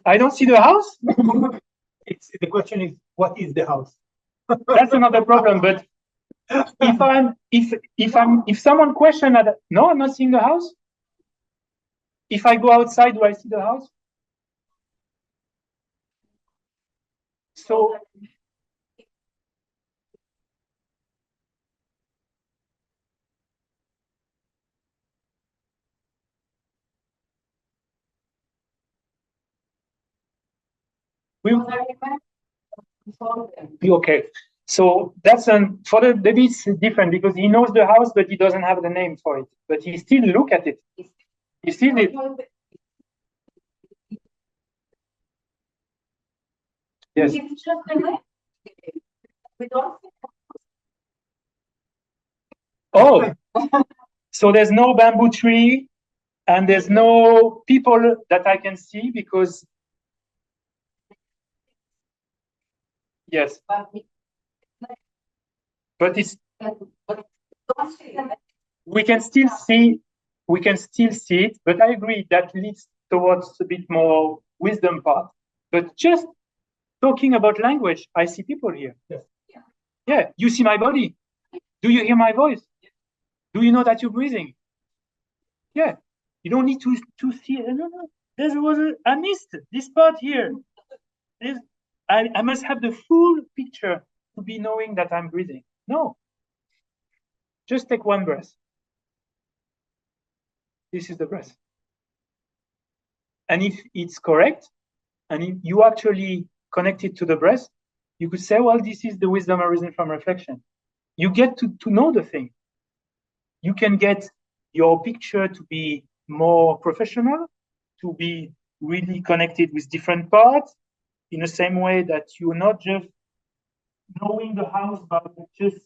I don't see the house? The question is, what is the house? That's another problem. But if someone question that, no, I'm not seeing the house. If I go outside, do I see the house? So okay. So that's for the baby it's different because he knows the house, but he doesn't have the name for it. But he still look at it. He still it. Yes. It's just a name. We don't. Oh, so there's no bamboo tree and there's no people that I can see because yes. But it's we can still see it, but I agree that leads towards a bit more wisdom part. But just talking about language, I see people here. Yes. Yeah, you see my body. Do you hear my voice? Do you know that you're breathing? Yeah. You don't need to see. No. I missed this part here. I must have the full picture to be knowing that I'm breathing. No. Just take one breath. This is the breath. And if it's correct, and if you actually connect it to the breath, you could say, well, this is the wisdom arisen from reflection. You get to know the thing. You can get your picture to be more professional, to be really connected with different parts, in the same way that you're not just knowing the house, but just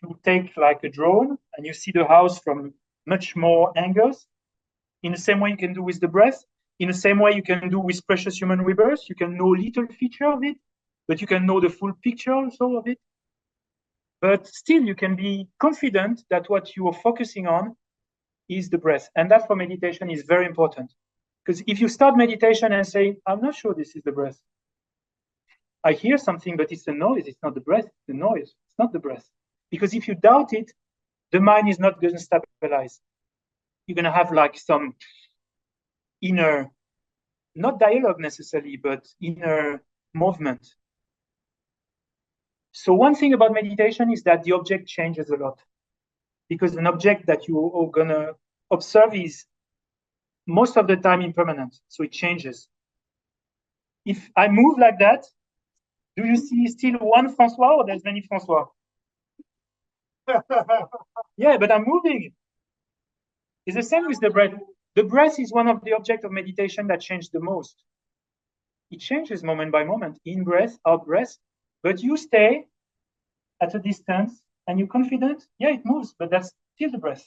you take like a drone and you see the house from much more angles. In the same way you can do with the breath. In the same way you can do with precious human rebirth. You can know little feature of it, but you can know the full picture also of it. But still, you can be confident that what you are focusing on is the breath. And that for meditation is very important. Because if you start meditation and say, I'm not sure this is the breath. I hear something, but it's a noise. It's not the breath, it's the noise. It's not the breath. Because if you doubt it, the mind is not going to stabilize. You're going to have like some inner, not dialogue necessarily, but inner movement. So one thing about meditation is that the object changes a lot. Because an object that you are going to observe is most of the time impermanent. So it changes. If I move like that, do you see still one François or there's many François? Yeah, but I'm moving. It's the same with the breath. The breath is one of the objects of meditation that change the most. It changes moment by moment, in breath, out breath, but you stay at a distance and you're confident, yeah, it moves, but that's still the breath.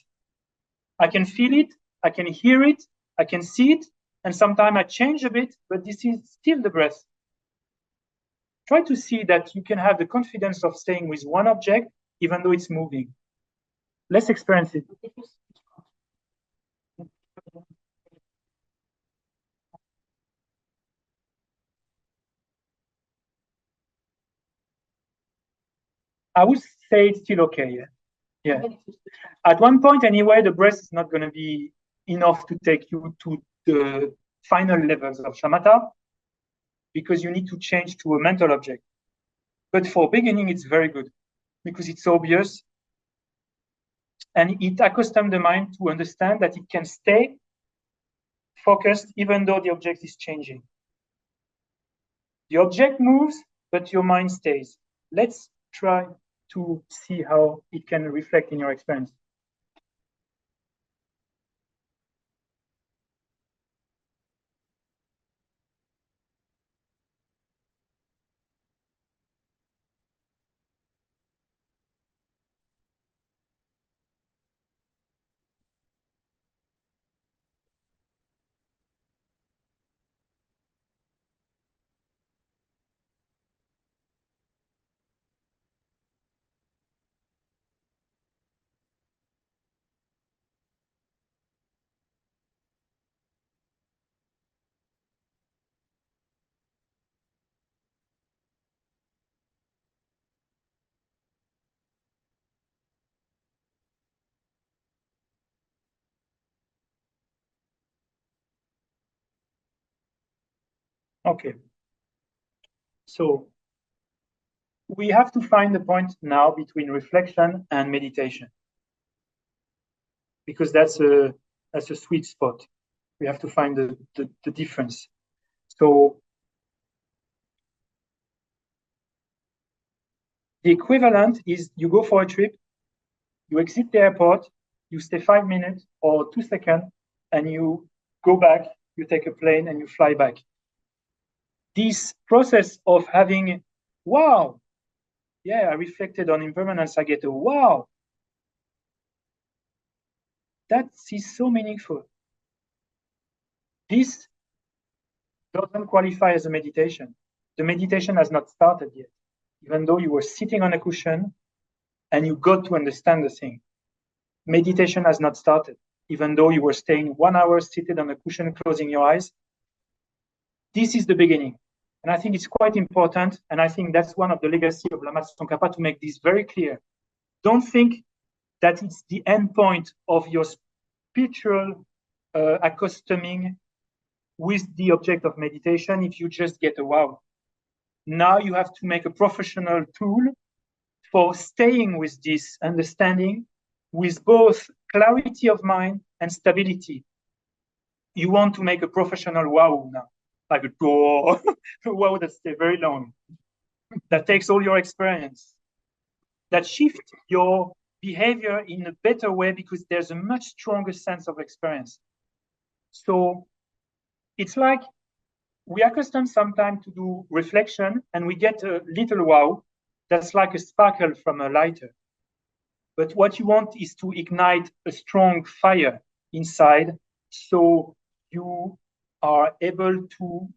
I can feel it, I can hear it, I can see it, and sometimes I change a bit, but this is still the breath. Try to see that you can have the confidence of staying with one object, even though it's moving. Let's experience it. I would say it's still okay. Yeah. At one point, anyway, the breath is not going to be enough to take you to the final levels of Samatha because you need to change to a mental object. But for beginning, it's very good because it's obvious and it accustoms the mind to understand that it can stay focused even though the object is changing. The object moves, but your mind stays. Let's try to see how it can reflect in your experience. Okay. So we have to find the point now between reflection and meditation because that's a sweet spot. We have to find the difference. So the equivalent is you go for a trip, you exit the airport, you stay 5 minutes or 2 seconds, and you go back, you take a plane and you fly back. This process of having, wow, yeah, I reflected on impermanence, I get a wow. That is so meaningful. This doesn't qualify as a meditation. The meditation has not started yet, even though you were sitting on a cushion and you got to understand the thing. Meditation has not started, even though you were staying 1 hour seated on a cushion, closing your eyes. This is the beginning. And I think it's quite important. And I think that's one of the legacy of Lama Tsongkhapa to make this very clear. Don't think that it's the end point of your spiritual accustoming with the object of meditation if you just get a wow. Now you have to make a professional tool for staying with this understanding with both clarity of mind and stability. You want to make a professional wow now, like a wow that stays very long, that takes all your experience, that shifts your behavior in a better way because there's a much stronger sense of experience. So it's like we are accustomed sometimes to do reflection and we get a little wow that's like a sparkle from a lighter. But what you want is to ignite a strong fire inside so you are able to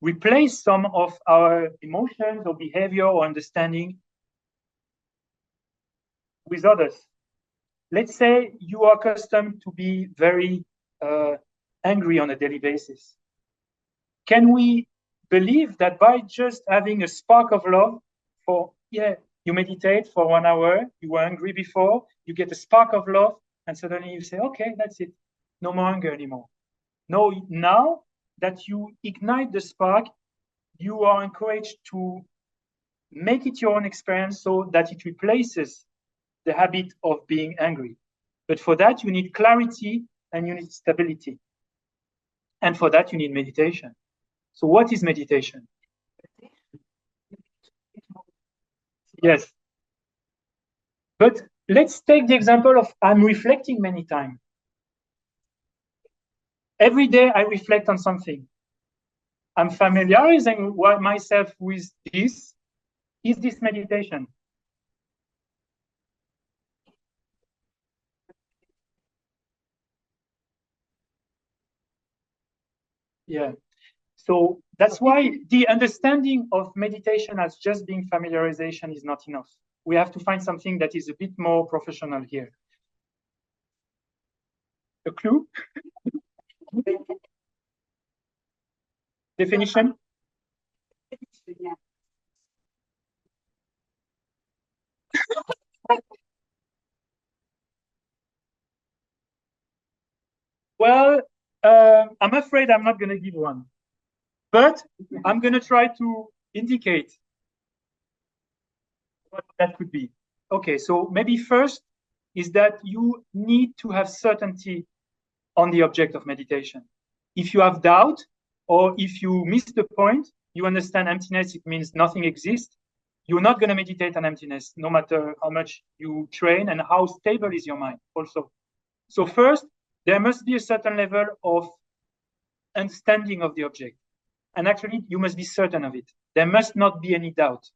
replace some of our emotions or behavior or understanding with others. Let's say you are accustomed to be very angry on a daily basis. Can we believe that by just having a spark of love you meditate for 1 hour, you were angry before, you get a spark of love, and suddenly you say, okay, that's it. No more anger anymore. No, now that you ignite the spark, you are encouraged to make it your own experience so that it replaces the habit of being angry. But for that, you need clarity and you need stability. And for that, you need meditation. So what is meditation? Yes. But let's take the example of I'm reflecting many times. Every day I reflect on something. I'm familiarizing myself with this. Is this meditation? Yeah. So that's why the understanding of meditation as just being familiarization is not enough. We have to find something that is a bit more professional here. A clue? Definition? Well, I'm afraid I'm not going to give one, but I'm going to try to indicate what that could be. Okay, so maybe first is that you need to have certainty on the object of meditation. If you have doubt or if you miss the point, you understand emptiness, it means nothing exists. You're not going to meditate on emptiness, no matter how much you train and how stable is your mind also. So first, there must be a certain level of understanding of the object. And actually, you must be certain of it. There must not be any doubt.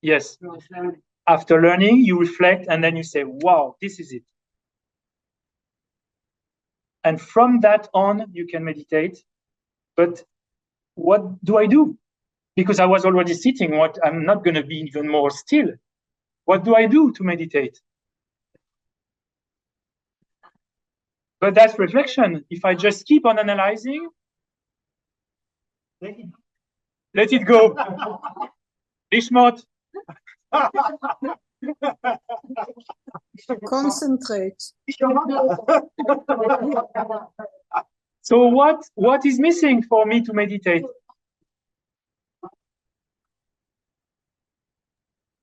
Yes. After learning, you reflect and then you say, wow, this is it. And from that on, you can meditate. But what do I do? Because I was already sitting, I'm not going to be even more still. What do I do to meditate? But that's reflection. If I just keep on analyzing, let it go. Ishmot. Concentrate. So what is missing for me to meditate?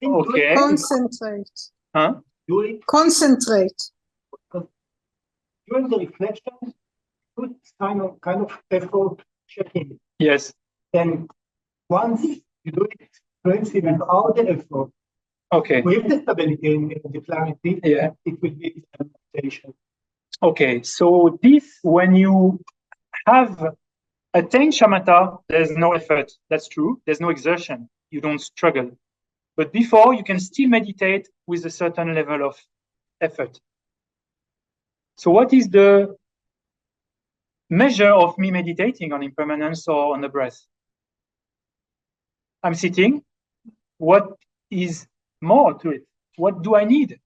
Okay. Concentrate. Huh? Concentrate. During the reflection, put kind of effort checking. Yes. And once you do it experiencing without the effort, okay, with the stability and the clarity, yeah, it will be meditation. Okay, so this, when you have attained shamatha, there's no effort. That's true. There's no exertion. You don't struggle. But before, you can still meditate with a certain level of effort. So what is the measure of me meditating on impermanence or on the breath? I'm sitting. What is more to it? What do I need?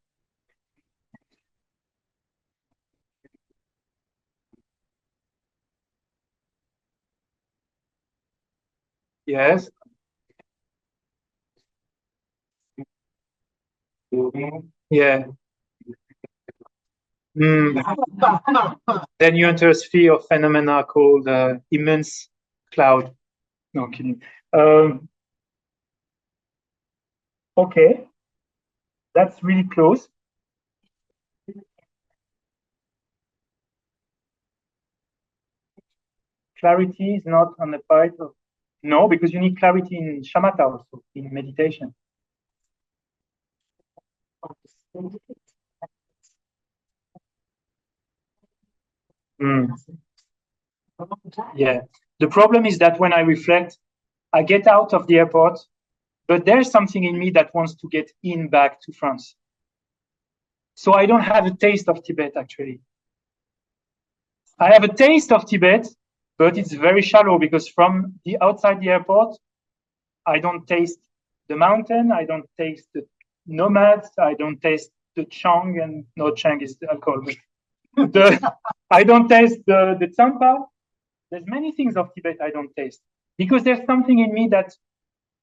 Yes. Yeah. Then you enter a sphere of phenomena called immense cloud. No, kidding. Okay, that's really close. Clarity is not on the part of, no, because you need clarity in shamatha also, in meditation. Yeah. The problem is that when I reflect, I get out of the airport, but there's something in me that wants to get in back to France. So I don't have a taste of Tibet, actually. I have a taste of Tibet, but it's very shallow because from the outside the airport, I don't taste the mountain, I don't taste the nomads, I don't taste the Chang, and no, Chang is the alcohol. I don't taste the Tsampa. There's many things of Tibet I don't taste because there's something in me that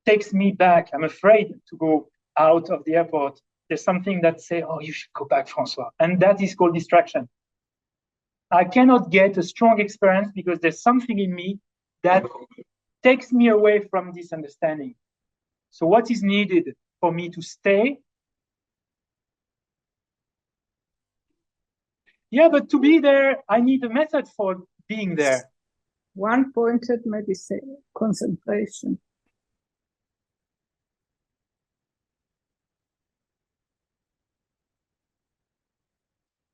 takes me back. I'm afraid to go out of the airport. There's something that say, oh, you should go back, François. And that is called distraction. I cannot get a strong experience because there's something in me that takes me away from this understanding. So what is needed for me to stay? Yeah, but to be there, I need a method for being there. One-pointed meditation, concentration.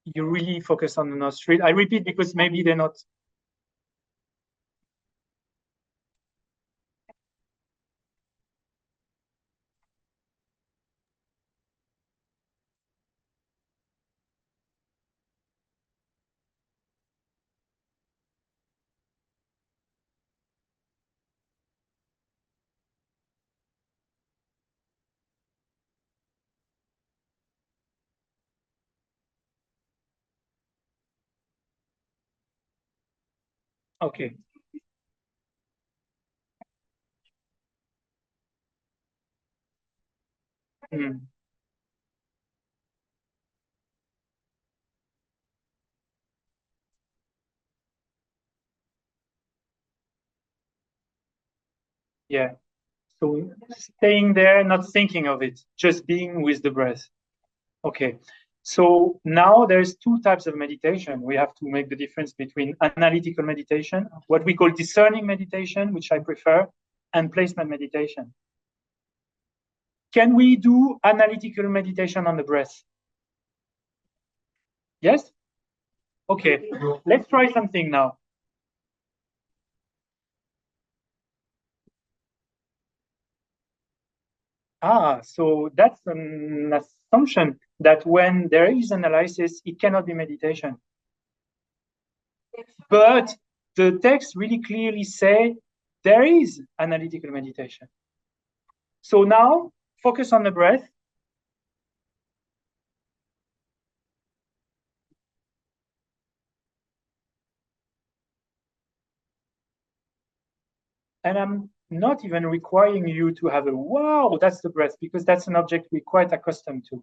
You really focus on the nostril. I repeat because maybe they're not. Okay. Mm. Yeah. So staying there, not thinking of it, just being with the breath. Okay. So now there's two types of meditation. We have to make the difference between analytical meditation, what we call discerning meditation, which I prefer, and placement meditation. Can we do analytical meditation on the breath? Yes? Okay. Let's try something now. So that's an assumption that when there is analysis, it cannot be meditation. But the text really clearly say there is analytical meditation. So now focus on the breath. And I'm not even requiring you to have a wow, that's the breath, because that's an object we're quite accustomed to.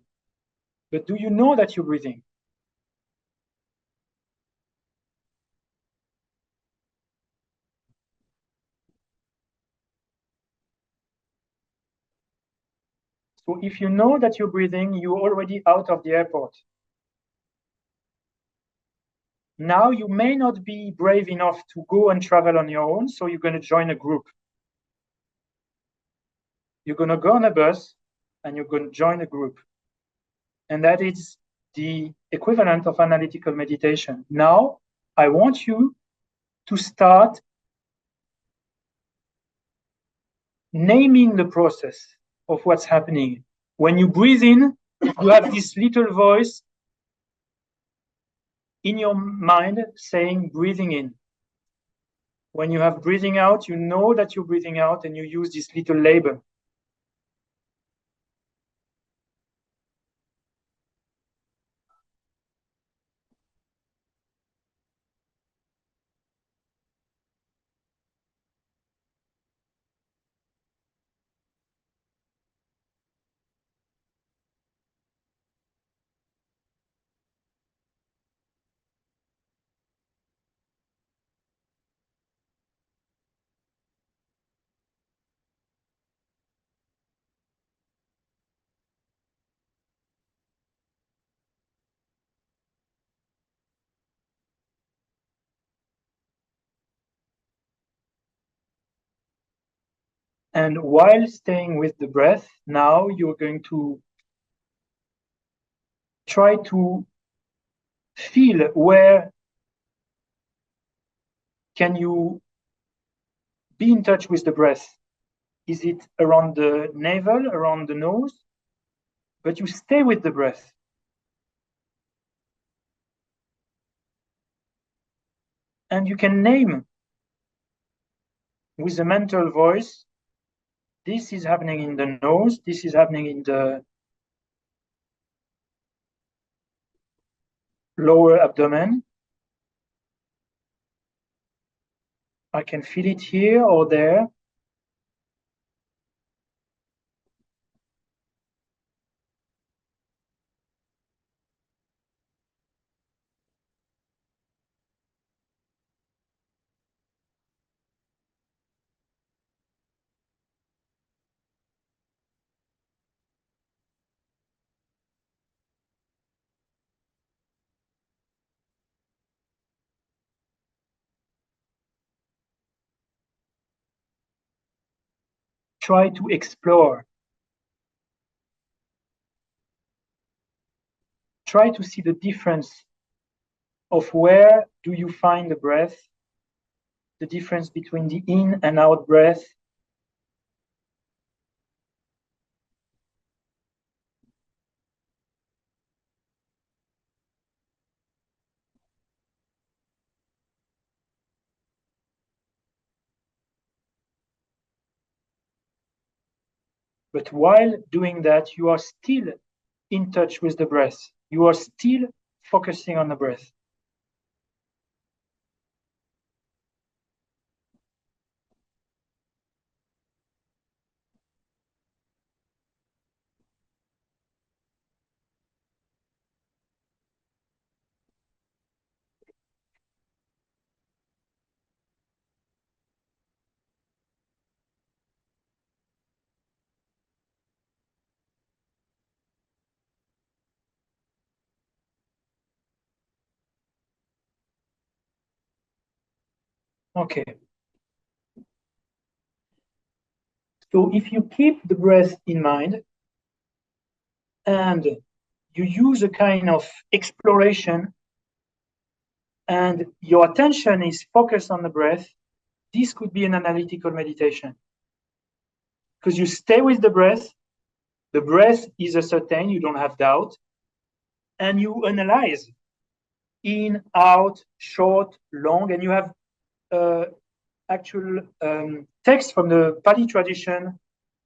But do you know that you're breathing? So if you know that you're breathing, you're already out of the airport. Now you may not be brave enough to go and travel on your own, so you're going to join a group. You're going to go on a bus and you're going to join a group. And that is the equivalent of analytical meditation. Now, I want you to start naming the process of what's happening. When you breathe in, you have this little voice in your mind saying breathing in. When you have breathing out, you know that you're breathing out and you use this little label. And while staying with the breath, now you're going to try to feel where can you be in touch with the breath. Is it around the navel, around the nose? But you stay with the breath. And you can name with a mental voice, this is happening in the nose, this is happening in the lower abdomen. I can feel it here or there. Try to explore. Try to see the difference of where do you find the breath, the difference between the in and out breath. But while doing that, you are still in touch with the breath. You are still focusing on the breath. Okay. So if you keep the breath in mind and you use a kind of exploration and your attention is focused on the breath, this could be an analytical meditation. Because you stay with the breath is ascertained, you don't have doubt, and you analyze in, out, short, long, and you have actual text from the Pali tradition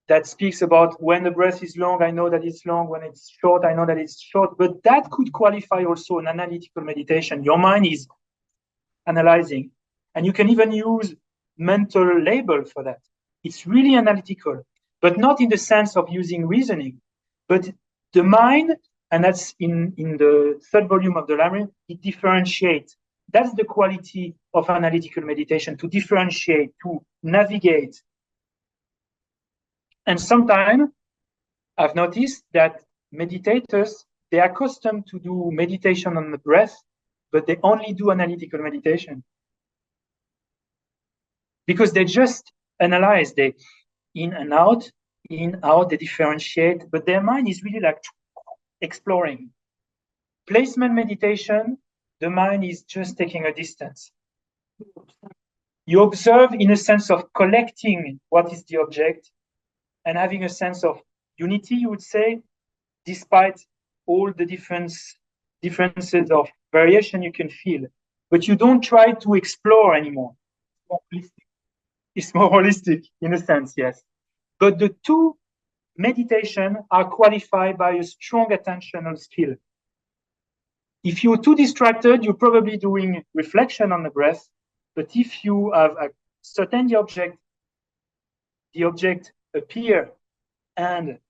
that speaks about when the breath is long, I know that it's long. When it's short, I know that it's short. But that could qualify also an analytical meditation. Your mind is analyzing. And you can even use mental label for that. It's really analytical, but not in the sense of using reasoning. But the mind, and that's in the third volume of the Labyrinth, it differentiates. That's the quality of analytical meditation, to differentiate, to navigate. And sometimes I've noticed that meditators, they are accustomed to do meditation on the breath, but they only do analytical meditation. Because they just analyze, they in, out, they differentiate, but their mind is really like exploring. Placement meditation, the mind is just taking a distance. You observe in a sense of collecting what is the object and having a sense of unity, you would say, despite all the differences of variation you can feel. But you don't try to explore anymore. It's more holistic in a sense, yes. But the two meditation are qualified by a strong attentional skill. If you're too distracted, you're probably doing reflection on the breath. But if you have certain the object appear and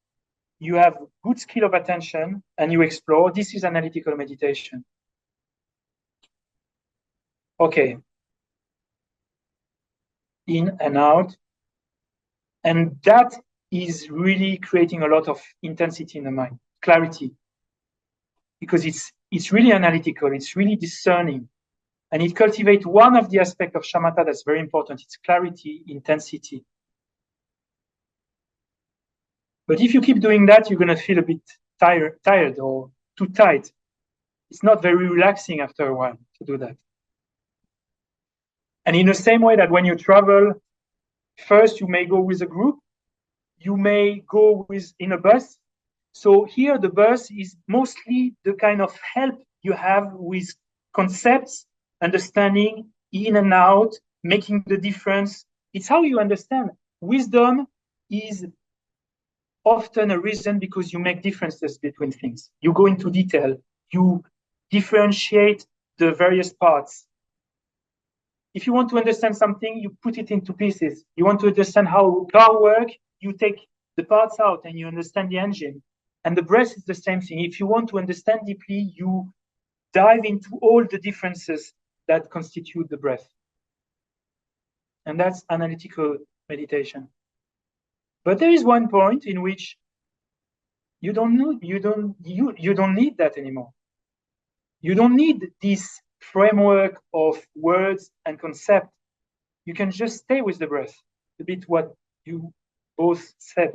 you have good skill of attention and you explore, this is analytical meditation. Okay. In and out. And that is really creating a lot of intensity in the mind, clarity. Because it's really analytical, it's really discerning. And it cultivates one of the aspects of shamatha that's very important. It's clarity, intensity. But if you keep doing that, you're going to feel a bit tired or too tight. It's not very relaxing after a while to do that. And in the same way that when you travel, first you may go with a group, you may go in a bus. So here the bus is mostly the kind of help you have with concepts, understanding in and out, making the difference. It's how you understand. Wisdom is often a reason because you make differences between things. You go into detail, you differentiate the various parts. If you want to understand something, you put it into pieces. You want to understand how car work, you take the parts out and you understand the engine. And the breath is the same thing. If you want to understand deeply, you dive into all the differences that constitute the breath. And that's analytical meditation. But there is one point in which you don't need that anymore. You don't need this framework of words and concept. You can just stay with the breath, a bit what you both said.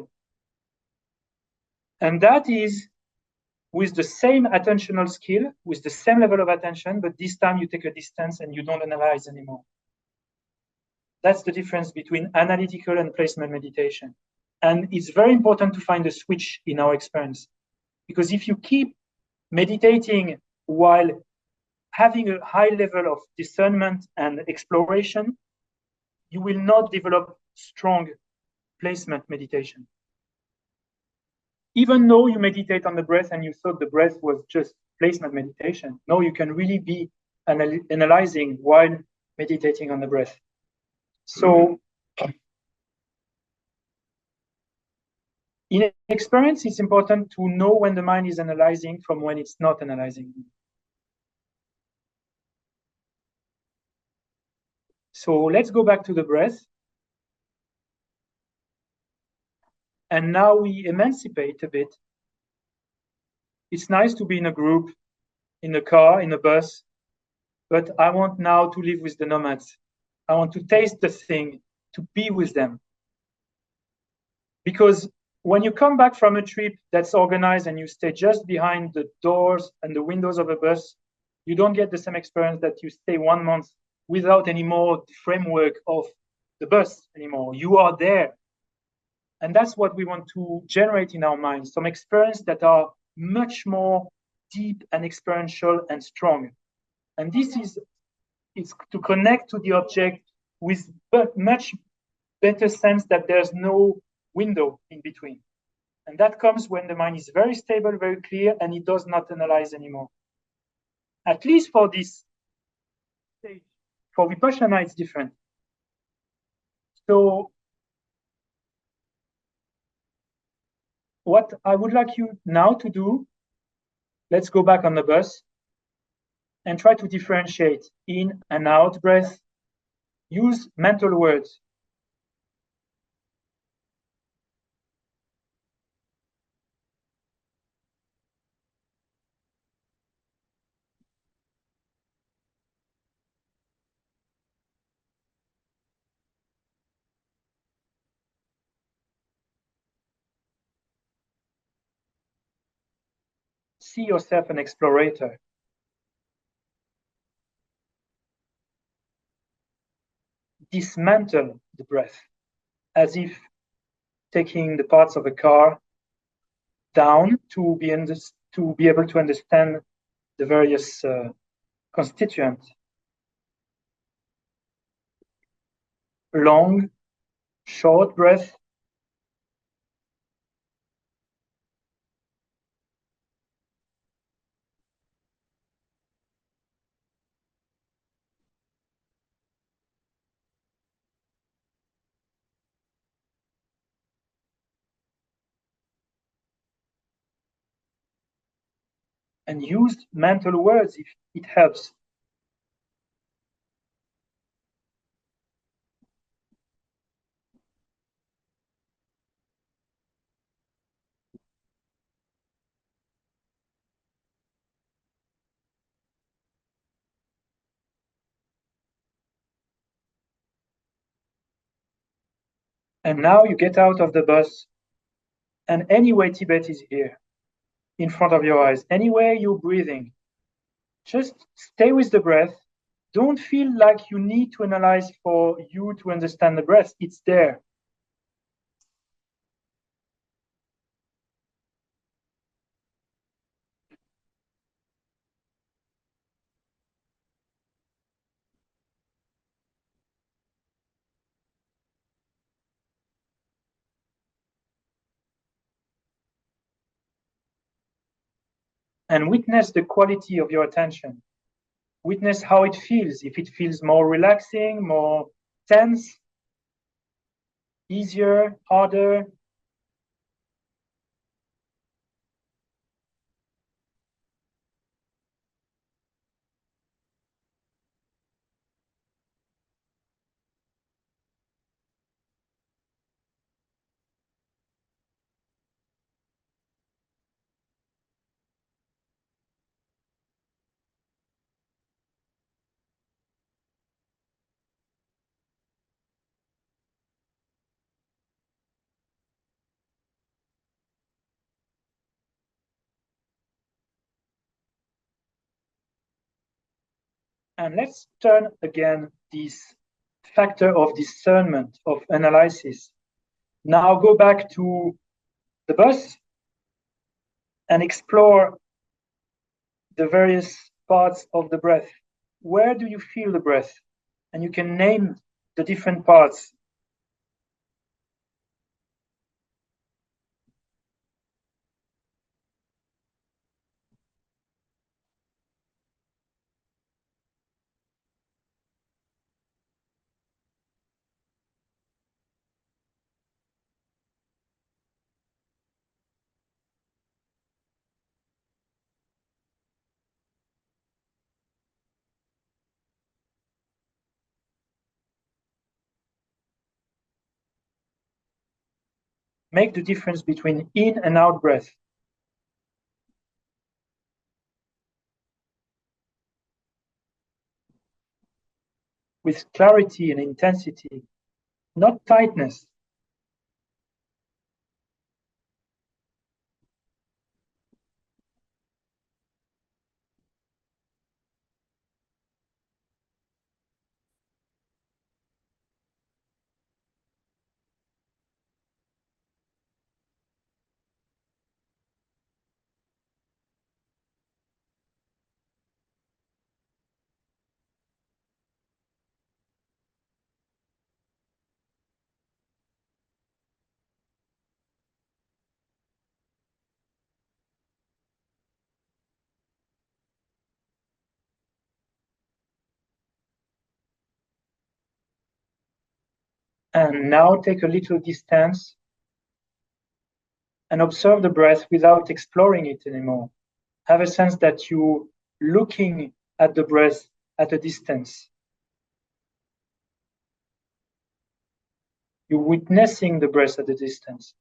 And that is with the same attentional skill, with the same level of attention, but this time you take a distance and you don't analyze anymore. That's the difference between analytical and placement meditation. And it's very important to find a switch in our experience. Because if you keep meditating while having a high level of discernment and exploration, you will not develop strong placement meditation. Even though you meditate on the breath and you thought the breath was just placement meditation, no, you can really be analyzing while meditating on the breath. So in experience, it's important to know when the mind is analyzing from when it's not analyzing. So let's go back to the breath. And now we emancipate a bit. It's nice to be in a group, in a car, in a bus, but I want now to live with the nomads. I want to taste the thing, to be with them. Because when you come back from a trip that's organized and you stay just behind the doors and the windows of a bus, you don't get the same experience that you stay 1 month without any more framework of the bus anymore. You are there. And that's what we want to generate in our minds, some experience that are much more deep and experiential and strong. And this is to connect to the object with much better sense that there's no window in between. And that comes when the mind is very stable, very clear, and it does not analyze anymore. At least for this stage. For Vipassana, it's different. So what I would like you now to do, let's go back on the bus and try to differentiate in and out breath. Use mental words. See yourself an explorator. Dismantle the breath as if taking the parts of a car down to be able to understand the various constituents. Long, short breath. And use mental words if it helps. And now you get out of the bus And anyway, Tibet is here in front of your eyes. Anywhere you're breathing, just stay with the breath. Don't feel like you need to analyze for you to understand the breath. It's there. And witness the quality of your attention. Witness how it feels. If it feels more relaxing, more tense, easier, harder. And let's turn again this factor of discernment, of analysis. Now go back to the bus and explore the various parts of the breath. Where do you feel the breath? And you can name the different parts. Make the difference between in and out breath. With clarity and intensity, not tightness. And now take a little distance and observe the breath without exploring it anymore. Have a sense that you're looking at the breath at a distance. You're witnessing the breath at a distance.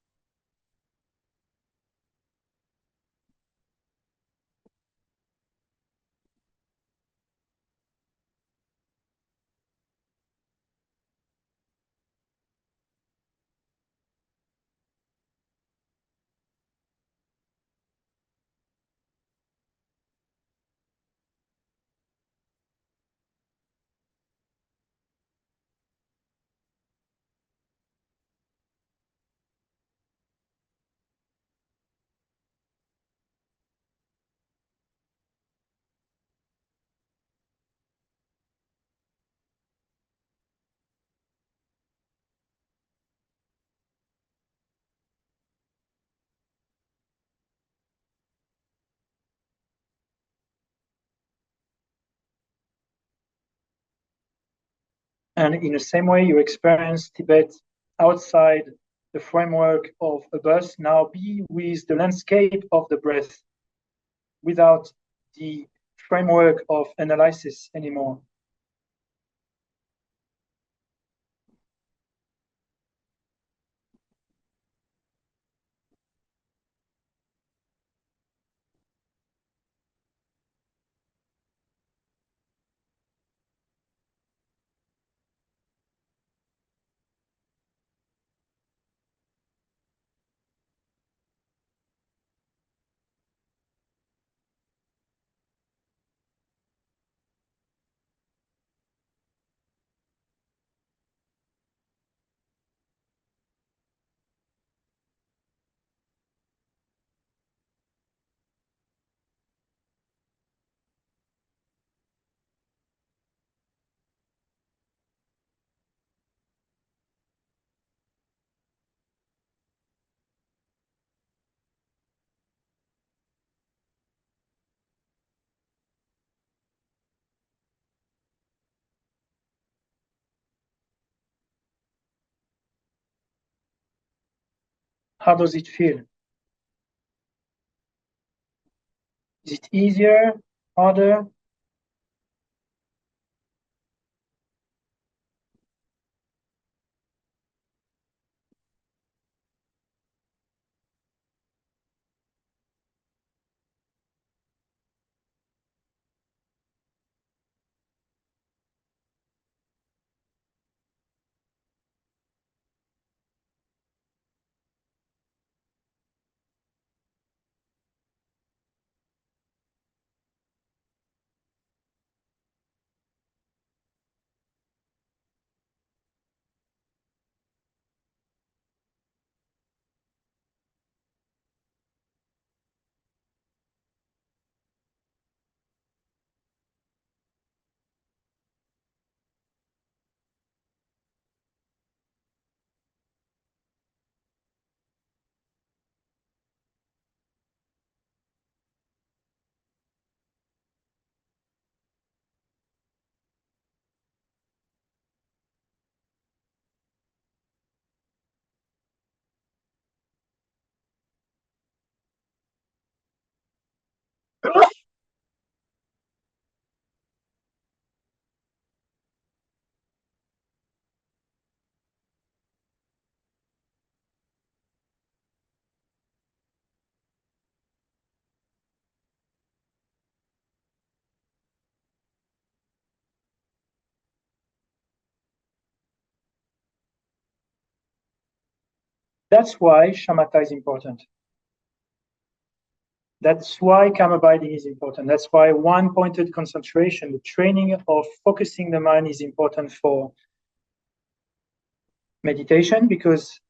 And in the same way you experience Tibet outside the framework of a bus, now be with the landscape of the breath without the framework of analysis anymore. How does it feel? Is it easier, harder? That's why shamatha is important. That's why calm abiding is important. That's why one-pointed concentration, the training of focusing the mind, is important for meditation, because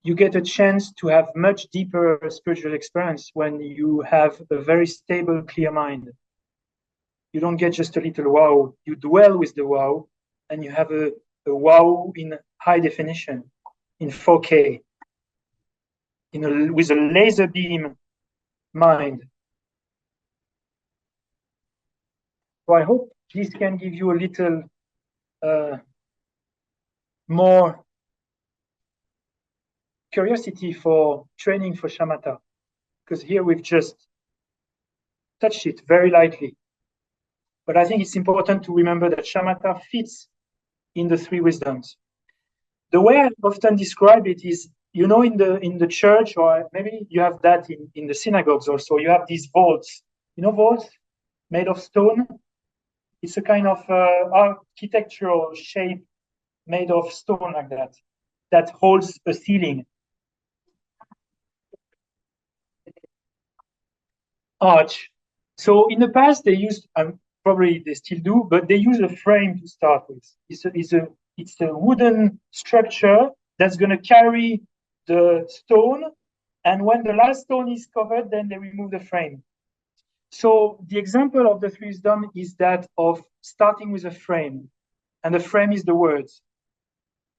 you get a chance to have much deeper spiritual experience when you have a very stable, clear mind. You don't get just a little wow. You dwell with the wow, and you have a wow in high definition, in 4K, with a laser beam mind. So I hope this can give you a little more curiosity for training for shamatha, because here we've just touched it very lightly. But I think it's important to remember that shamatha fits in the three wisdoms. The way I often describe it is, in the church, or maybe you have that in the synagogues also, you have these vaults, vaults made of stone. It's a kind of architectural shape made of stone like that holds a ceiling. Arch. So in the past they used, probably they still do, but they use a frame to start with. It's a wooden structure that's going to carry the stone, and when the last stone is covered, then they remove the frame. So the example of the three wisdom is that of starting with a frame, and the frame is the words.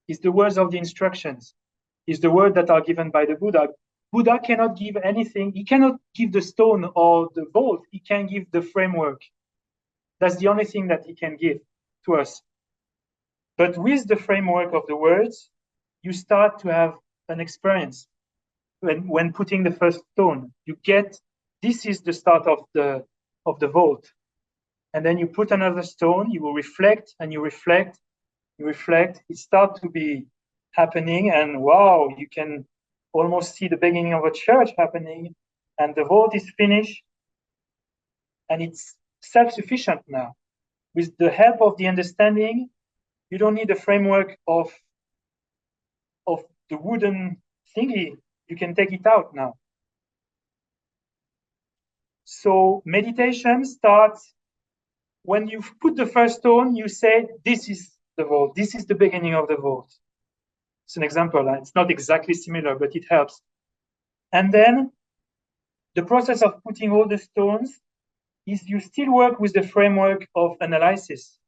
It's the words of the instructions. It's the words that are given by the Buddha. Buddha cannot give anything. He cannot give the stone or the vault. He can give the framework. That's the only thing that he can give to us. But with the framework of the words, you start to have an experience. When putting the first stone, you get, this is the start of the vault. And then you put another stone, you will reflect, and you reflect, it starts to be happening, and wow, you can almost see the beginning of a church happening, and the vault is finished, and it's self-sufficient now. With the help of the understanding, you don't need a framework of the wooden thingy. You can take it out now. So meditation starts when you put the first stone, you say, this is the vault. This is the beginning of the vault. It's an example. It's not exactly similar, but it helps. And then the process of putting all the stones is you still work with the framework of analysis.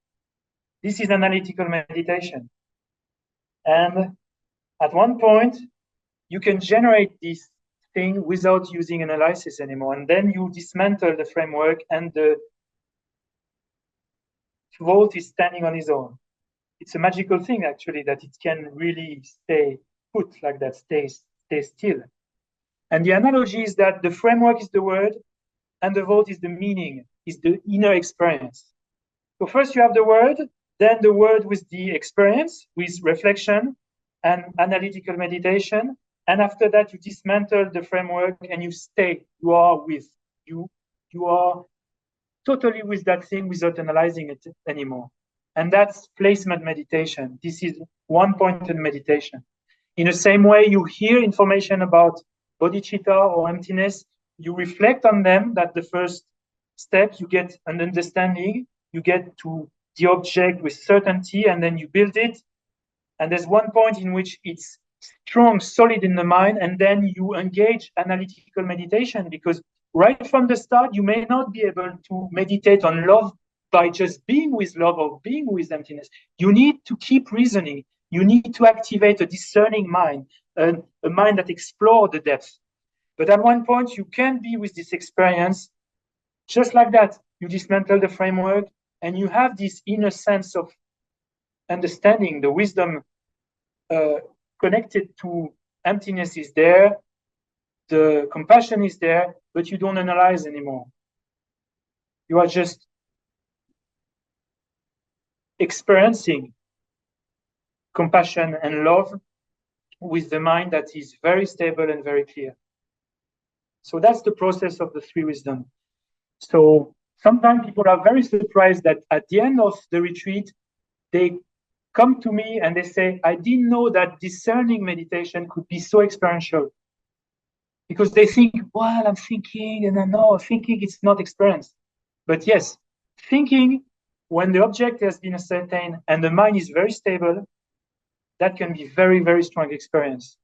This is analytical meditation. And at one point, you can generate this thing without using analysis anymore. And then you dismantle the framework, and the vault is standing on its own. It's a magical thing, actually, that it can really stay put like that, stay stay still. And the analogy is that the framework is the word, and the vote is the meaning, is the inner experience. So first you have the word, then the word with the experience, with reflection and analytical meditation. And after that, you dismantle the framework and you stay, you are with, you are totally with that thing without analyzing it anymore. And that's placement meditation. This is one-pointed meditation. In the same way, you hear information about bodhicitta or emptiness, you reflect on them. That's the first step. You get an understanding, you get to the object with certainty, and then you build it. And there's one point in which it's strong, solid in the mind, and then you engage analytical meditation, because right from the start, you may not be able to meditate on love by just being with love or being with emptiness. You need to keep reasoning. You need to activate a discerning mind, a mind that explores the depth. But at one point, you can be with this experience just like that. You dismantle the framework and you have this inner sense of understanding. The wisdom connected to emptiness is there. The compassion is there, but you don't analyze anymore. You are just experiencing compassion and love with the mind that is very stable and very clear. So that's the process of the three wisdom. So sometimes people are very surprised that at the end of the retreat, they come to me and they say, I didn't know that discerning meditation could be so experiential. Because they think, well, I'm thinking, and I know thinking is not experience. But yes, thinking when the object has been ascertained and the mind is very stable, that can be very, very strong experience.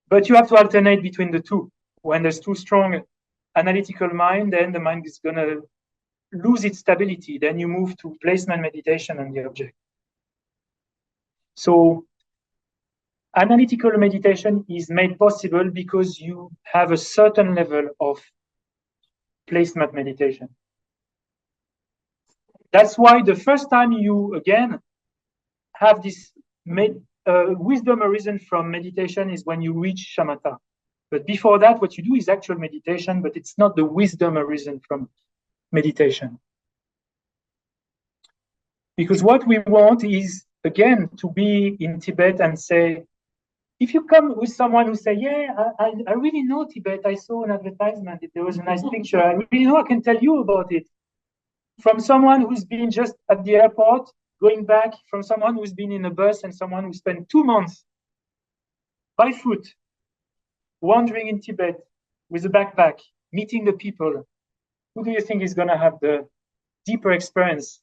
But you have to alternate between the two. When there's too strong analytical mind, then the mind is going to lose its stability. Then you move to placement meditation on the object. So analytical meditation is made possible because you have a certain level of placement meditation. That's why the first time you, again, have this wisdom arisen from meditation is when you reach Samatha. But before that, what you do is actual meditation, but it's not the wisdom arisen from meditation. Because what we want is, again, to be in Tibet and say, if you come with someone who say, yeah, I really know Tibet, I saw an advertisement, there was a nice picture, I really know, I can tell you about it. From someone who's been just at the airport, going back, from someone who's been in a bus, and someone who spent 2 months by foot, wandering in Tibet with a backpack, meeting the people, who do you think is going to have the deeper experience?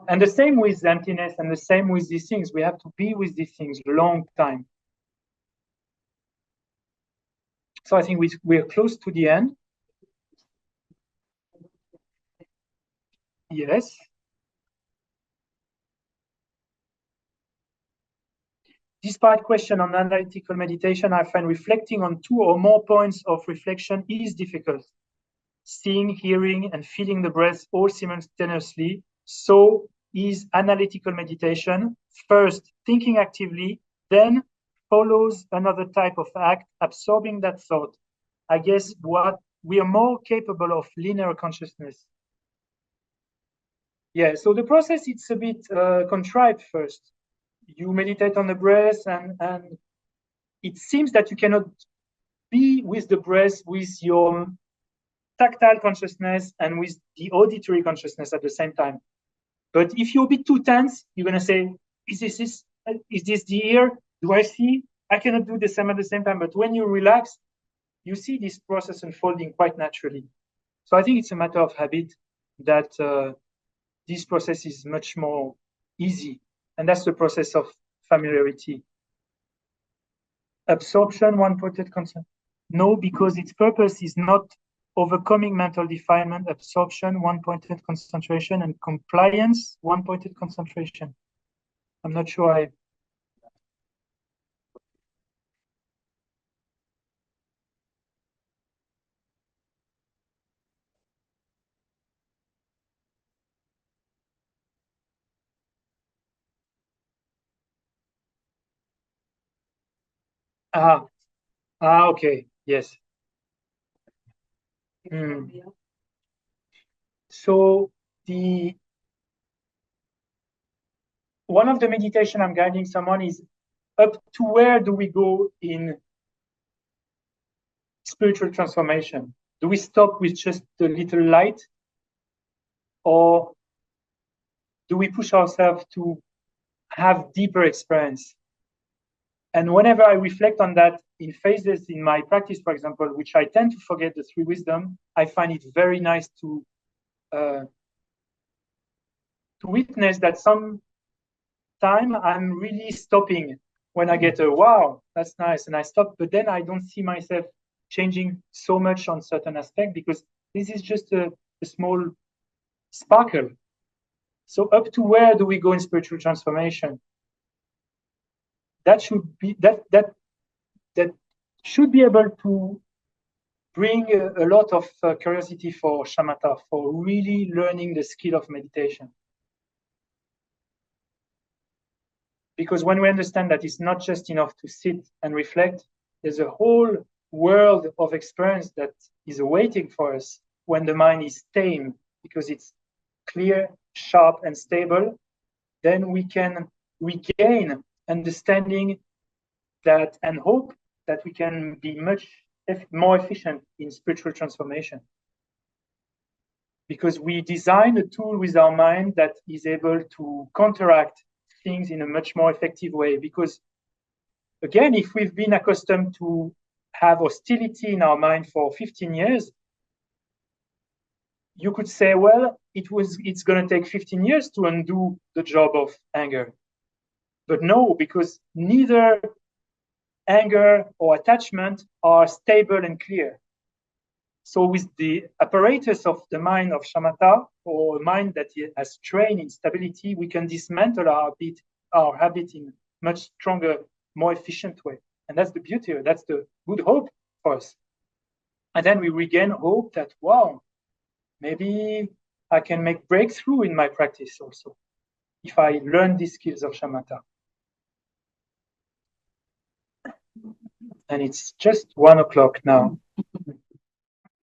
And the same with emptiness, and the same with these things. We have to be with these things a long time. So I think we're close to the end. Yes. Despite question on analytical meditation, I find reflecting on 2 or more points of reflection is difficult. Seeing, hearing, and feeling the breath all simultaneously. So is analytical meditation. First, thinking actively, then follows another type of act, absorbing that thought. I guess what we are more capable of linear consciousness. Yeah, so the process, it's a bit contrived first. You meditate on the breath, and it seems that you cannot be with the breath with your tactile consciousness and with the auditory consciousness at the same time. But if you're a bit too tense, you're going to say, is this the ear? Do I see? I cannot do the same at the same time. But when you relax, you see this process unfolding quite naturally. So I think it's a matter of habit that this process is much more easy. And that's the process of familiarity. Absorption, one-pointed concentration. No, because its purpose is not overcoming mental defilement, absorption, one-pointed concentration, and compliance, one-pointed concentration. I'm not sure I... Okay, yes. So one of the meditation I'm guiding someone is up to where do we go in spiritual transformation? Do we stop with just the little light, or do we push ourselves to have deeper experience? And whenever I reflect on that in phases in my practice, for example, which I tend to forget the three wisdom, I find it very nice to witness that some time I'm really stopping when I get a wow, that's nice, and I stop, but then I don't see myself changing so much on certain aspect because this is just a small sparkle. So up to where do we go in spiritual transformation? That should be that should be able to bring a lot of curiosity for shamatha, for really learning the skill of meditation. Because when we understand that it's not just enough to sit and reflect, there's a whole world of experience that is awaiting for us when the mind is tame, because it's clear, sharp, and stable. Then we can regain understanding that and hope that we can be much more efficient in spiritual transformation. Because we design a tool with our mind that is able to counteract things in a much more effective way. Because again, if we've been accustomed to have hostility in our mind for 15 years, you could say, well, it's going to take 15 years to undo the job of anger. But no, because neither anger or attachment are stable and clear. So with the apparatus of the mind of shamatha, or a mind that has trained in stability, we can dismantle our habit in a much stronger, more efficient way. And that's the beauty, that's the good hope for us. And then we regain hope that, wow, maybe I can make breakthrough in my practice also, if I learn these skills of shamatha. And it's just 1 o'clock now.